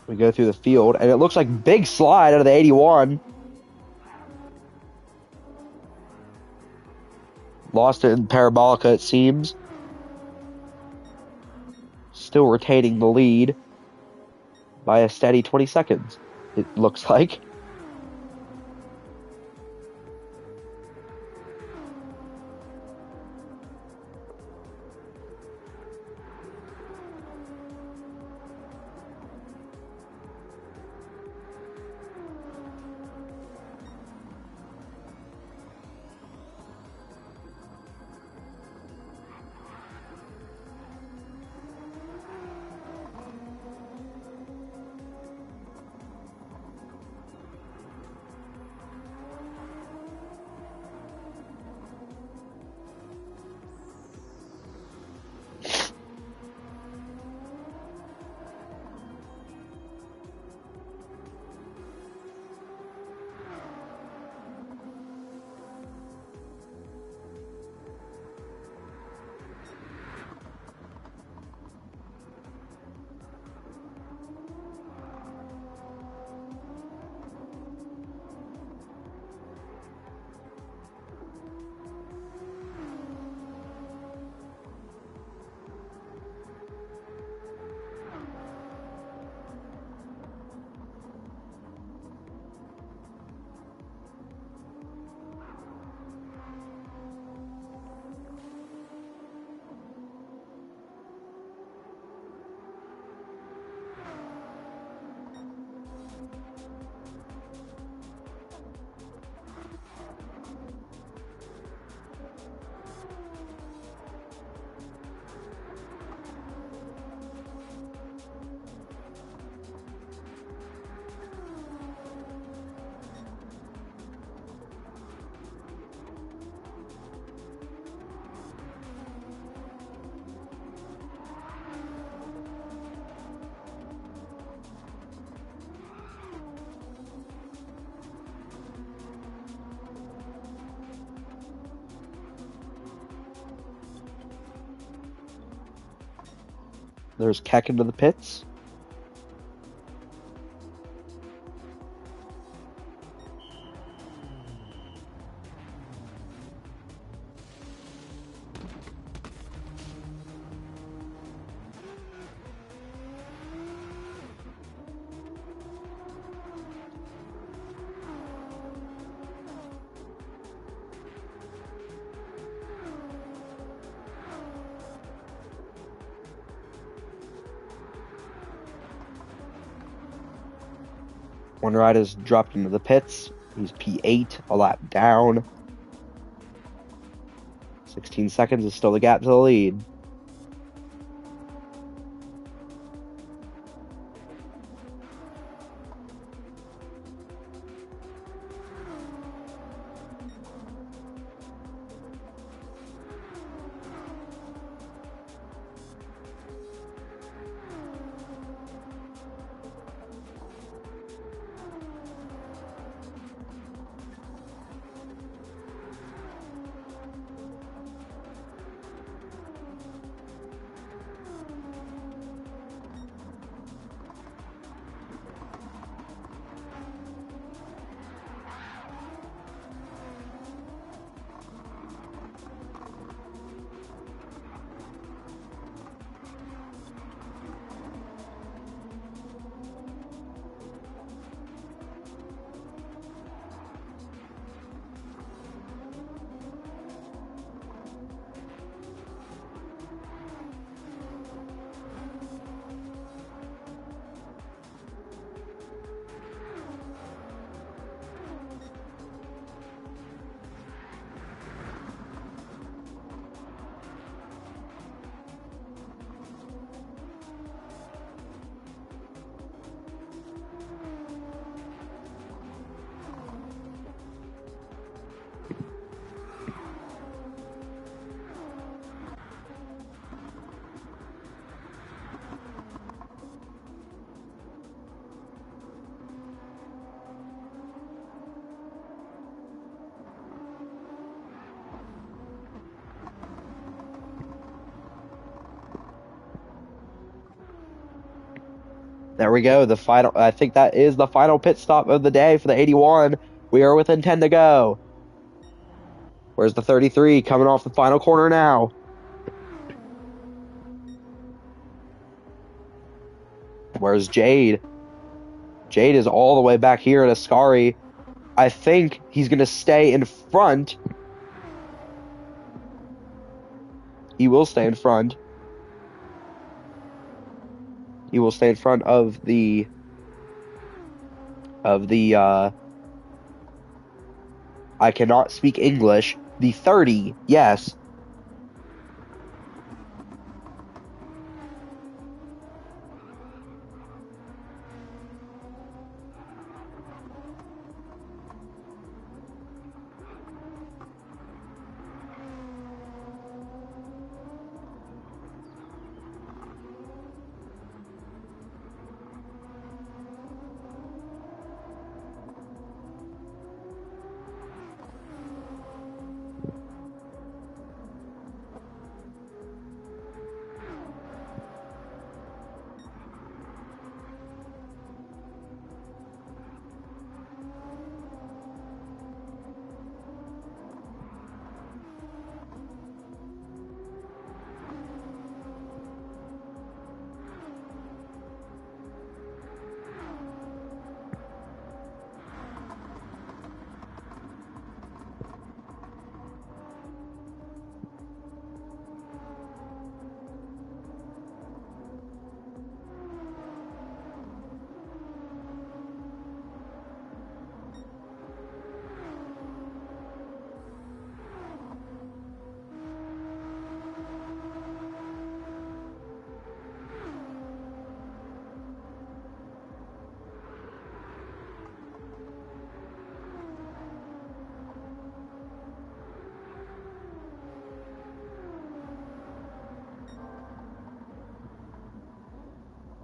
We go through the field, and it looks like big slide out of the 81. Lost it in Parabolica, it seems. Still retaining the lead by a steady 20 seconds, it looks like. There's Keck into the pits. One rider's dropped into the pits. He's P8, a lap down. 16 seconds is still the gap to the lead. There we go. The final. I think that is the final pit stop of the day for the 81. We are within 10 to go. Where's the 33 coming off the final corner now? Where's Jade? Jade is all the way back here at Ascari. I think he's going to stay in front. He will stay in front. He will stay in front of the I cannot speak English. The 30, yes.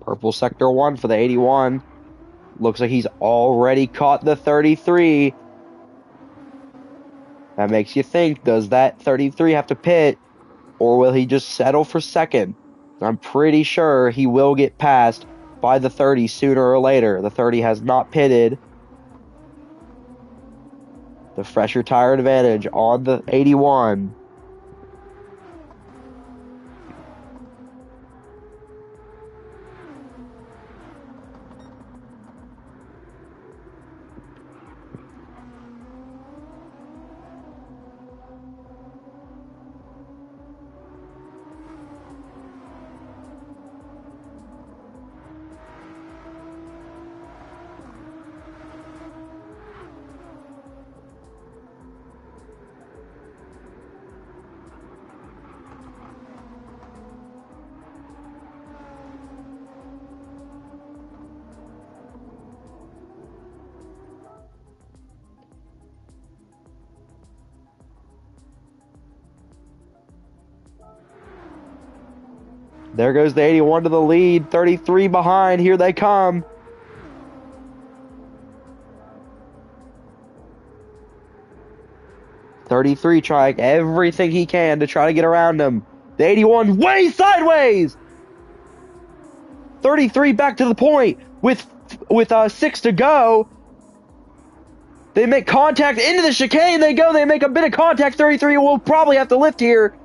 Purple sector 1 for the 81. Looks like he's already caught the 33. That makes you think, does that 33 have to pit, or will he just settle for second? I'm pretty sure he will get passed by the 30 sooner or later. The 30 has not pitted. The fresher tire advantage on the 81. There goes the 81 to the lead. 33 behind. Here they come. .33 trying everything he can to try to get around him. The 81 way sideways. 33 back to the point with 6 to go. They make contact into the chicane. They go. They make a bit of contact. 33 will probably have to lift here.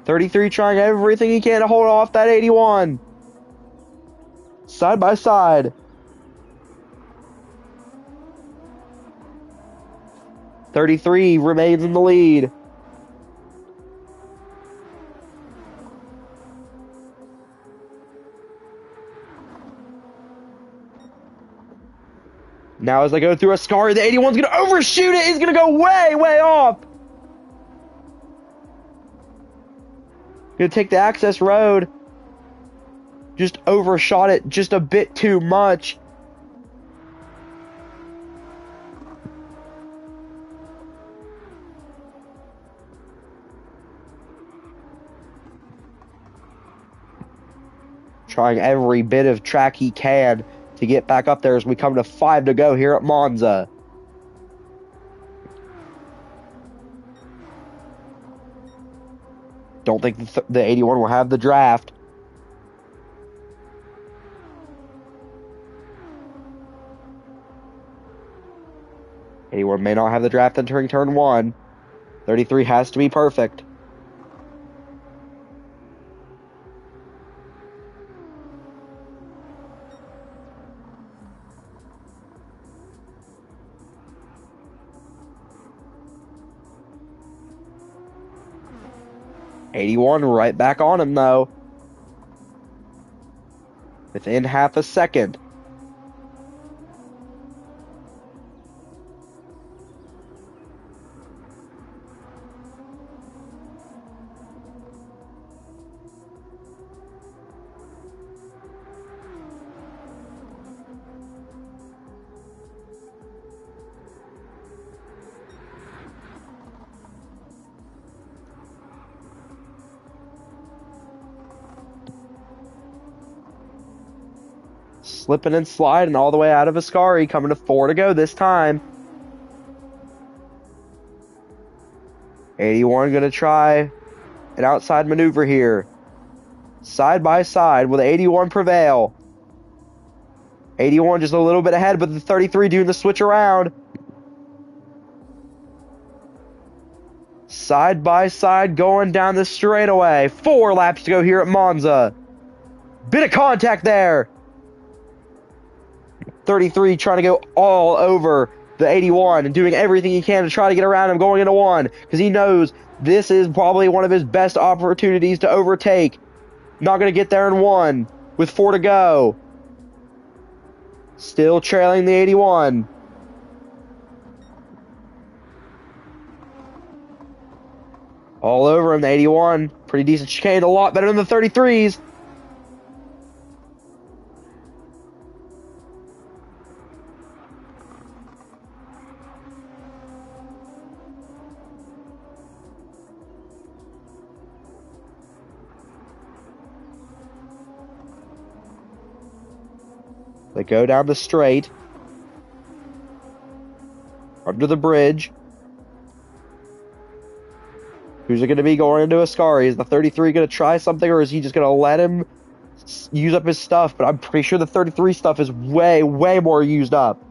.33 trying everything he can to hold off that 81. Side by side. 33 remains in the lead. Now as I go through Ascari, the 81's going to overshoot it. He's going to go way, way off. Going to take the access road. Just overshot it just a bit too much. Trying every bit of track he can to get back up there as we come to 5 to go here at Monza. Don't think the 81 will have the draft. Anyone may not have the draft entering turn 1. 33 has to be perfect. '81 right back on him, though. Within half a second. Slipping and sliding all the way out of Ascari, coming to 4 to go this time. 81 going to try an outside maneuver here. Side by side, will the 81 prevail? 81 just a little bit ahead, but the 33 doing the switch around. Side by side going down the straightaway. 4 laps to go here at Monza. Bit of contact there. 33 trying to go all over the 81 and doing everything he can to try to get around him going into 1, because he knows this is probably one of his best opportunities to overtake. Not going to get there in 1 with 4 to go. Still trailing the 81. All over him, the 81. Pretty decent chicane, a lot better than the 33s. They go down the straight. Under the bridge. Who's it going to be going into Ascari? Is the 33 going to try something, or is he just going to let him use up his stuff? But I'm pretty sure the 33 stuff is way, way more used up.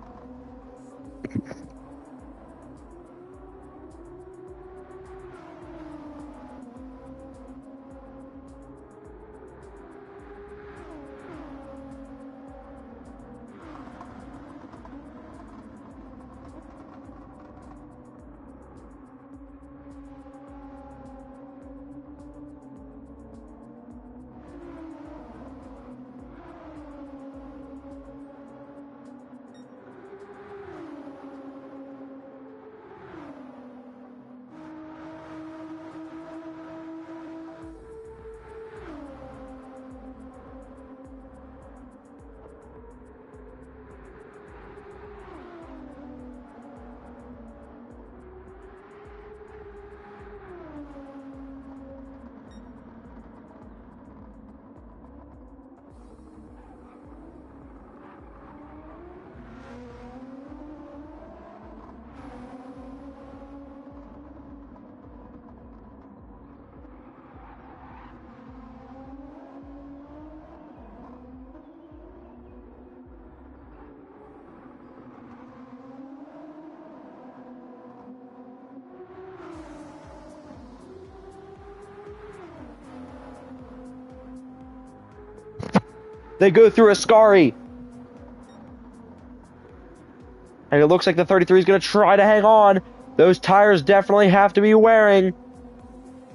They go through Ascari. And it looks like the 33 is going to try to hang on. Those tires definitely have to be wearing.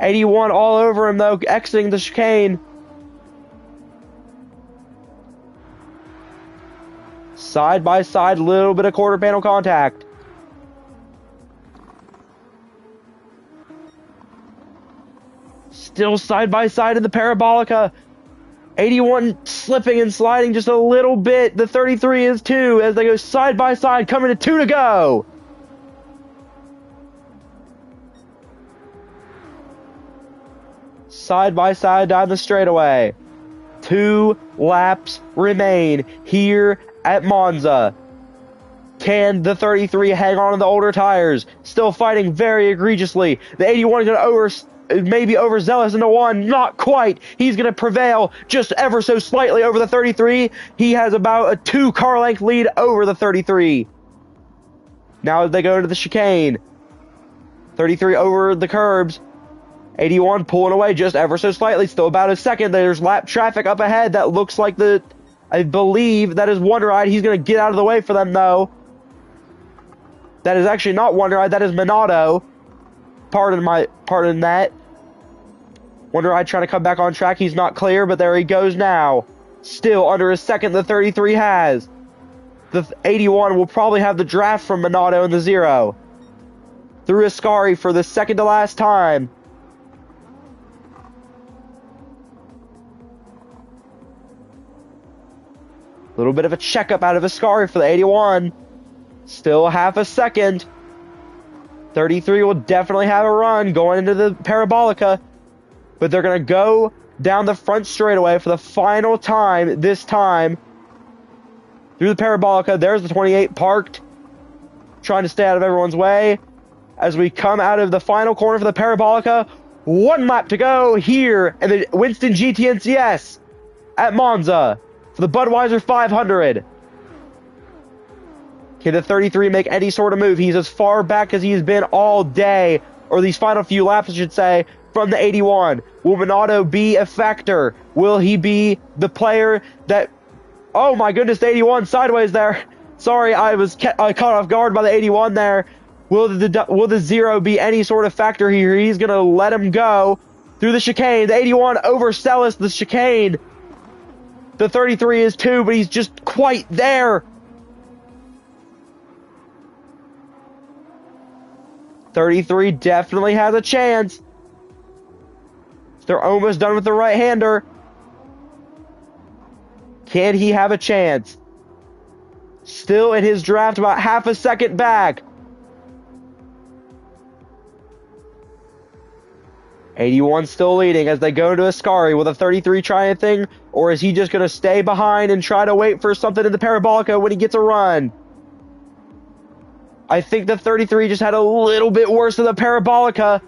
81 all over him, though, exiting the chicane. Side by side, little bit of quarter panel contact. Still side by side in the Parabolica. 81 slipping and sliding just a little bit. The 33 is too, as they go side by side, coming to 2 to go. Side by side down the straightaway. 2 laps remain here at Monza. Can the 33 hang on to the older tires? Still fighting very egregiously. The 81 is going to maybe overzealous in the 1. Not quite. He's going to prevail just ever so slightly over the 33. He has about a 2 car length lead over the 33. Now as they go into the chicane, 33 over the curbs. 81 pulling away just ever so slightly. Still about a second. There's lap traffic up ahead. That looks like I believe that is Wonder Ride. He's going to get out of the way for them, though. That is actually not Wonder Ride. That is Minato. Pardon that. Wonder Ride trying to come back on track. He's not clear, but there he goes now. Still under a second the 33 has. The 81 will probably have the draft from Minato in the 0. Through Ascari for the second to last time. A little bit of a checkup out of Ascari for the 81. Still half a second. 33 will definitely have a run going into the Parabolica. But they're going to go down the front straightaway for the final time, this time. Through the Parabolica. There's the 28 parked. Trying to stay out of everyone's way. As we come out of the final corner for the Parabolica. 1 lap to go here in the Winston GTNCS at Monza for the Budweiser 500. Can the 33 make any sort of move? He's as far back as he's been all day, or these final few laps, I should say, from the 81. Will Minato be a factor? Will he be the player that... Oh my goodness, the 81 sideways there. Sorry, I was caught off guard by the 81 there. Will the 0 be any sort of factor here? He's going to let him go through the chicane. The 81 overzealous the chicane. The 33 is too, but he's just quite there. 33 definitely has a chance. They're almost done with the right-hander. Can he have a chance? Still in his draft, about half a second back. 81 still leading as they go to Ascari. Will the 33 try anything? Or is he just going to stay behind and try to wait for something in the Parabolica when he gets a run? I think the 33 just had a little bit worse than the Parabolica.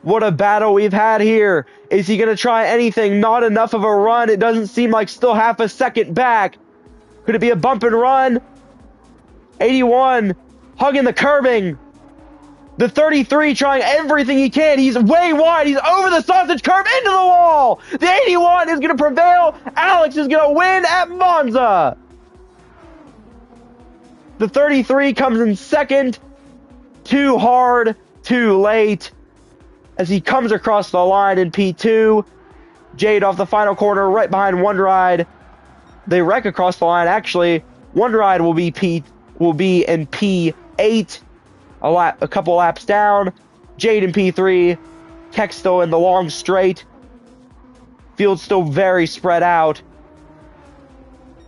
What a battle we've had here. Is he going to try anything? Not enough of a run. It doesn't seem like still half a second back. Could it be a bump and run? 81 hugging the curbing. The 33 trying everything he can. He's way wide. He's over the sausage curb into the wall. The 81 is going to prevail. Alex is going to win at Monza. The 33 comes in second. Too hard, too late. As he comes across the line in P2. Jade off the final corner right behind Wonder Ride. They wreck across the line. Actually, Wonder Ride will be in P8. A couple laps down. Jade in P3. Keck still in the long straight. Field still very spread out.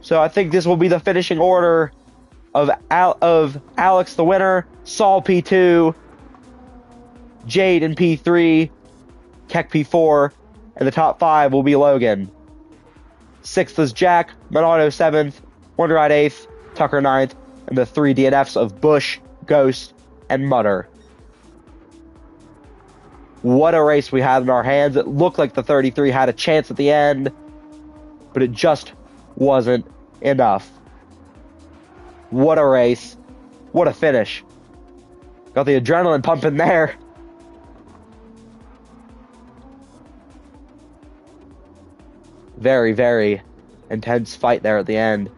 So I think this will be the finishing order of Alex the winner. Saul P2. Jade in P3. Keck P4. And the top 5 will be Logan. 6th is Jack. Minato 7th. Wonder Ride 8th. Tucker 9th. And the 3 DNFs of Bush, Ghost, and Mutter. What a race we had in our hands. It looked like the 33 had a chance at the end, but it just wasn't enough. What a race. What a finish. Got the adrenaline pumping there. Very, very intense fight there at the end.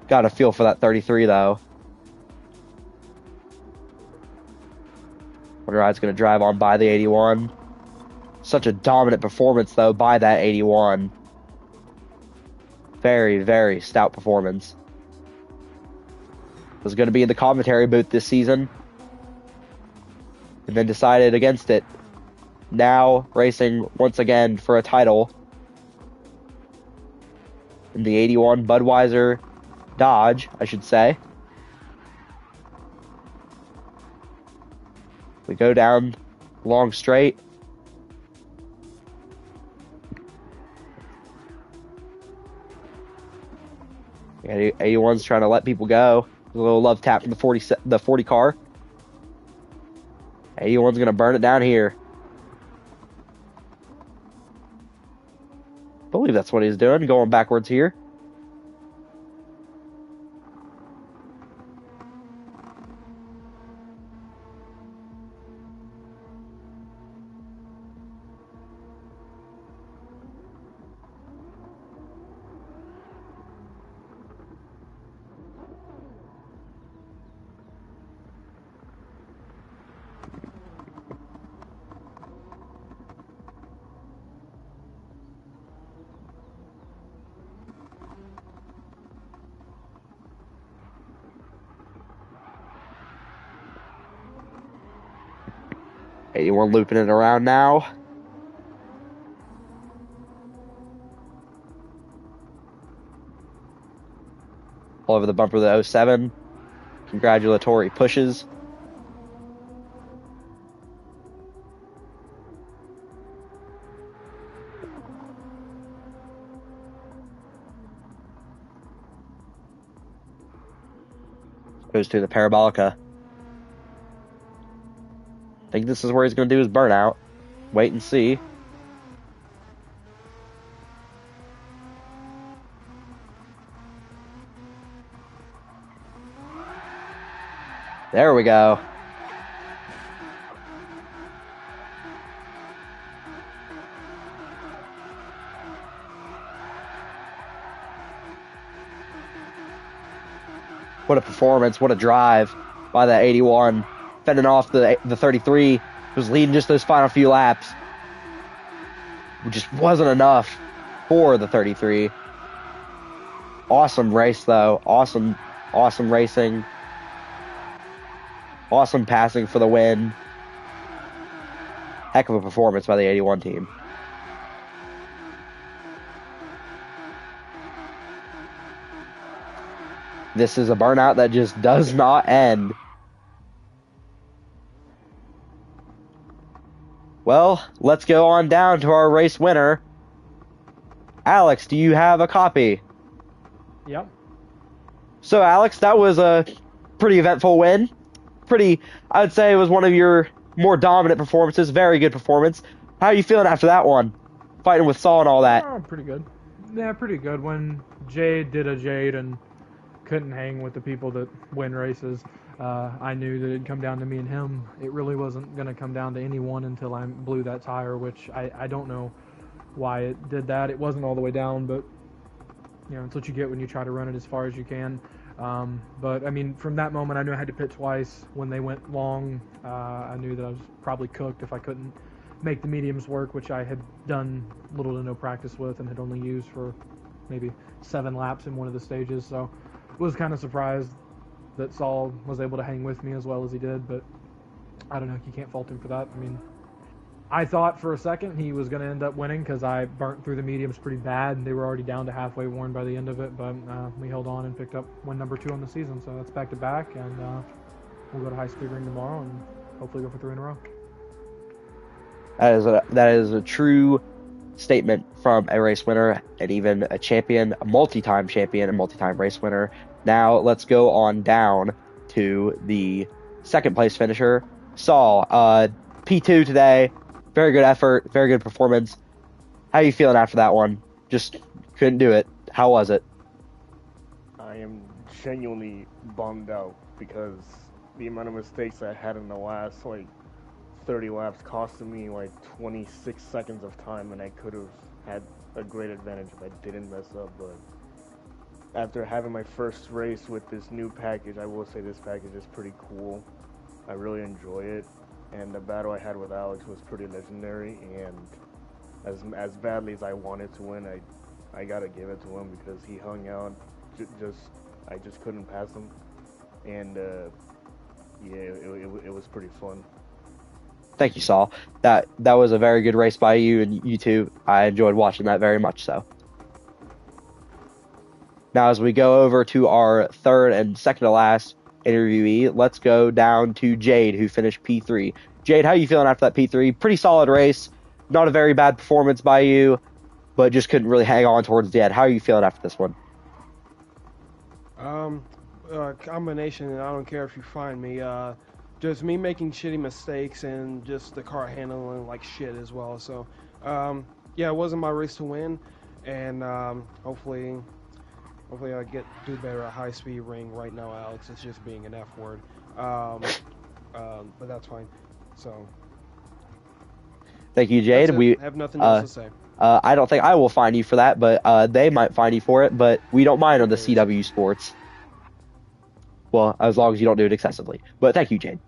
Got a feel for that 33 though. Wonder Ride's going to drive on by the 81. Such a dominant performance, though, by that 81. Very, very stout performance. Was going to be in the commentary booth this season. And then decided against it. Now racing once again for a title. In the 81 Budweiser Dodge, I should say. We go down long straight. Yeah, 81's trying to let people go. A little love tap from the 40 car. 81's going to burn it down here. I believe that's what he's doing, going backwards here. We're looping it around now. All over the bumper of the 07. Congratulatory pushes. Goes to the Parabolica. I think this is where he's going to do his burnout. Wait and see. There we go. What a performance. What a drive by that 81. Fending off the 33, was leading just those final few laps. It just wasn't enough for the 33. Awesome race, though. Awesome racing. Awesome passing for the win. Heck of a performance by the 81 team. This is a burnout that just does not end. Well, let's go on down to our race winner. Alex, do you have a copy? Yep. So, Alex, that was a pretty eventful win. I would say it was one of your more dominant performances. Very good performance. How are you feeling after that one? Fighting with Saul and all that. Oh, pretty good. Yeah, pretty good. When Jade did a Jade and couldn't hang with the people that win races, I knew that it'd come down to me and him. It really wasn't going to come down to anyone until I blew that tire, which I don't know why it did that. It wasn't all the way down, but it's what you get when you try to run it as far as you can. But I mean, from that moment, I knew I had to pit twice. When they went long, I knew that I was probably cooked if I couldn't make the mediums work, which I had done little to no practice with and had only used for maybe 7 laps in one of the stages. So was kind of surprised that Saul was able to hang with me as well as he did, but I don't know, you can't fault him for that. I mean, I thought for a second he was going to end up winning because I burnt through the mediums pretty bad, and they were already down to halfway worn by the end of it, but we held on and picked up win number 2 on the season, so that's back-to-back, and we'll go to high-speed ring tomorrow and hopefully go for 3 in a row. That is a true statement from a race winner and even a champion, a multi-time champion, a multi-time race winner. Now let's go on down to the second place finisher, Saul. P2 today. Very good effort, very good performance. How are you feeling after that one? Just couldn't do it. How was it? I am genuinely bummed out because the amount of mistakes I had in the last 30 laps costed me 26 seconds of time, and I could have had a great advantage if I didn't mess up. But after having my first race with this new package, I will say this package is pretty cool. I really enjoy it, and the battle I had with Alex was pretty legendary, and as badly as I wanted to win, I gotta give it to him because he hung out. I just couldn't pass him, and it was pretty fun. Thank you, Saul. That was a very good race by you and you two. I enjoyed watching that very much so. Now, as we go over to our third and second to last interviewee, let's go down to Jade, who finished P3. Jade, how are you feeling after that P3? Pretty solid race. Not a very bad performance by you, but just couldn't really hang on towards the end. How are you feeling after this one? Combination, and I don't care if you find me. just me making shitty mistakes and just the car handling like shit as well. So, yeah, it wasn't my race to win, and hopefully I do better at high speed ring. Right now, Alex is just being an F word, but that's fine. So, Thank you, Jade. we have nothing else to say. I don't think I will fine you for that, but they might fine you for it. But we don't mind on the CW Sports. Well, as long as you don't do it excessively. But thank you, Jade.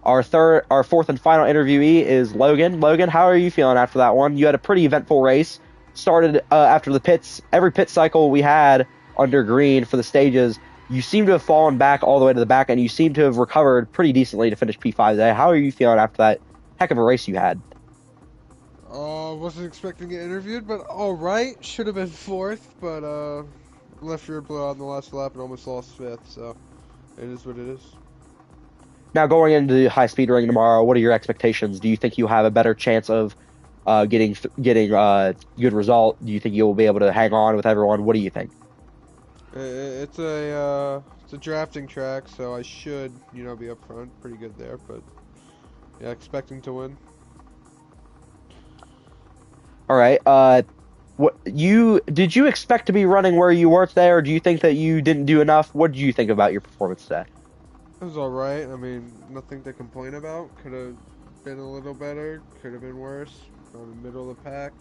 Our fourth and final interviewee is Logan. Logan, how are you feeling after that one? You had a pretty eventful race. Started after the pits. Every pit cycle we had under green for the stages, you seem to have fallen back all the way to the back, and you seem to have recovered pretty decently to finish P5 today. How are you feeling after that heck of a race you had? Wasn't expecting to get interviewed, but alright. Should have been fourth, but left rear blew out in the last lap and almost lost fifth, so it is what it is. Now, going into the high-speed ring tomorrow, what are your expectations? Do you think you have a better chance of getting a good result? Do you think you'll be able to hang on with everyone? What do you think? It's a drafting track, so I should, be up front pretty good there, but yeah, expecting to win. All right. Did you expect to be running where you were today, or do you think that you didn't do enough? What did you think about your performance today? It was alright. I mean, nothing to complain about. Could have been a little better. Could have been worse. On the middle of the pack.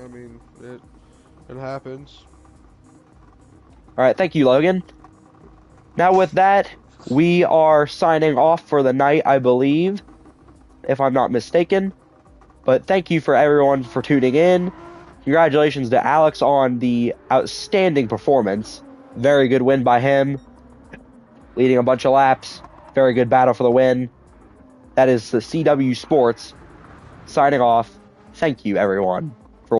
I mean, it happens. All right. Thank you, Logan. Now with that, we are signing off for the night, I believe, if I'm not mistaken. But thank you for everyone for tuning in. Congratulations to Alex on the outstanding performance. Very good win by him. Leading a bunch of laps. Very good battle for the win. That is the CW Sports. Signing off. Thank you, everyone.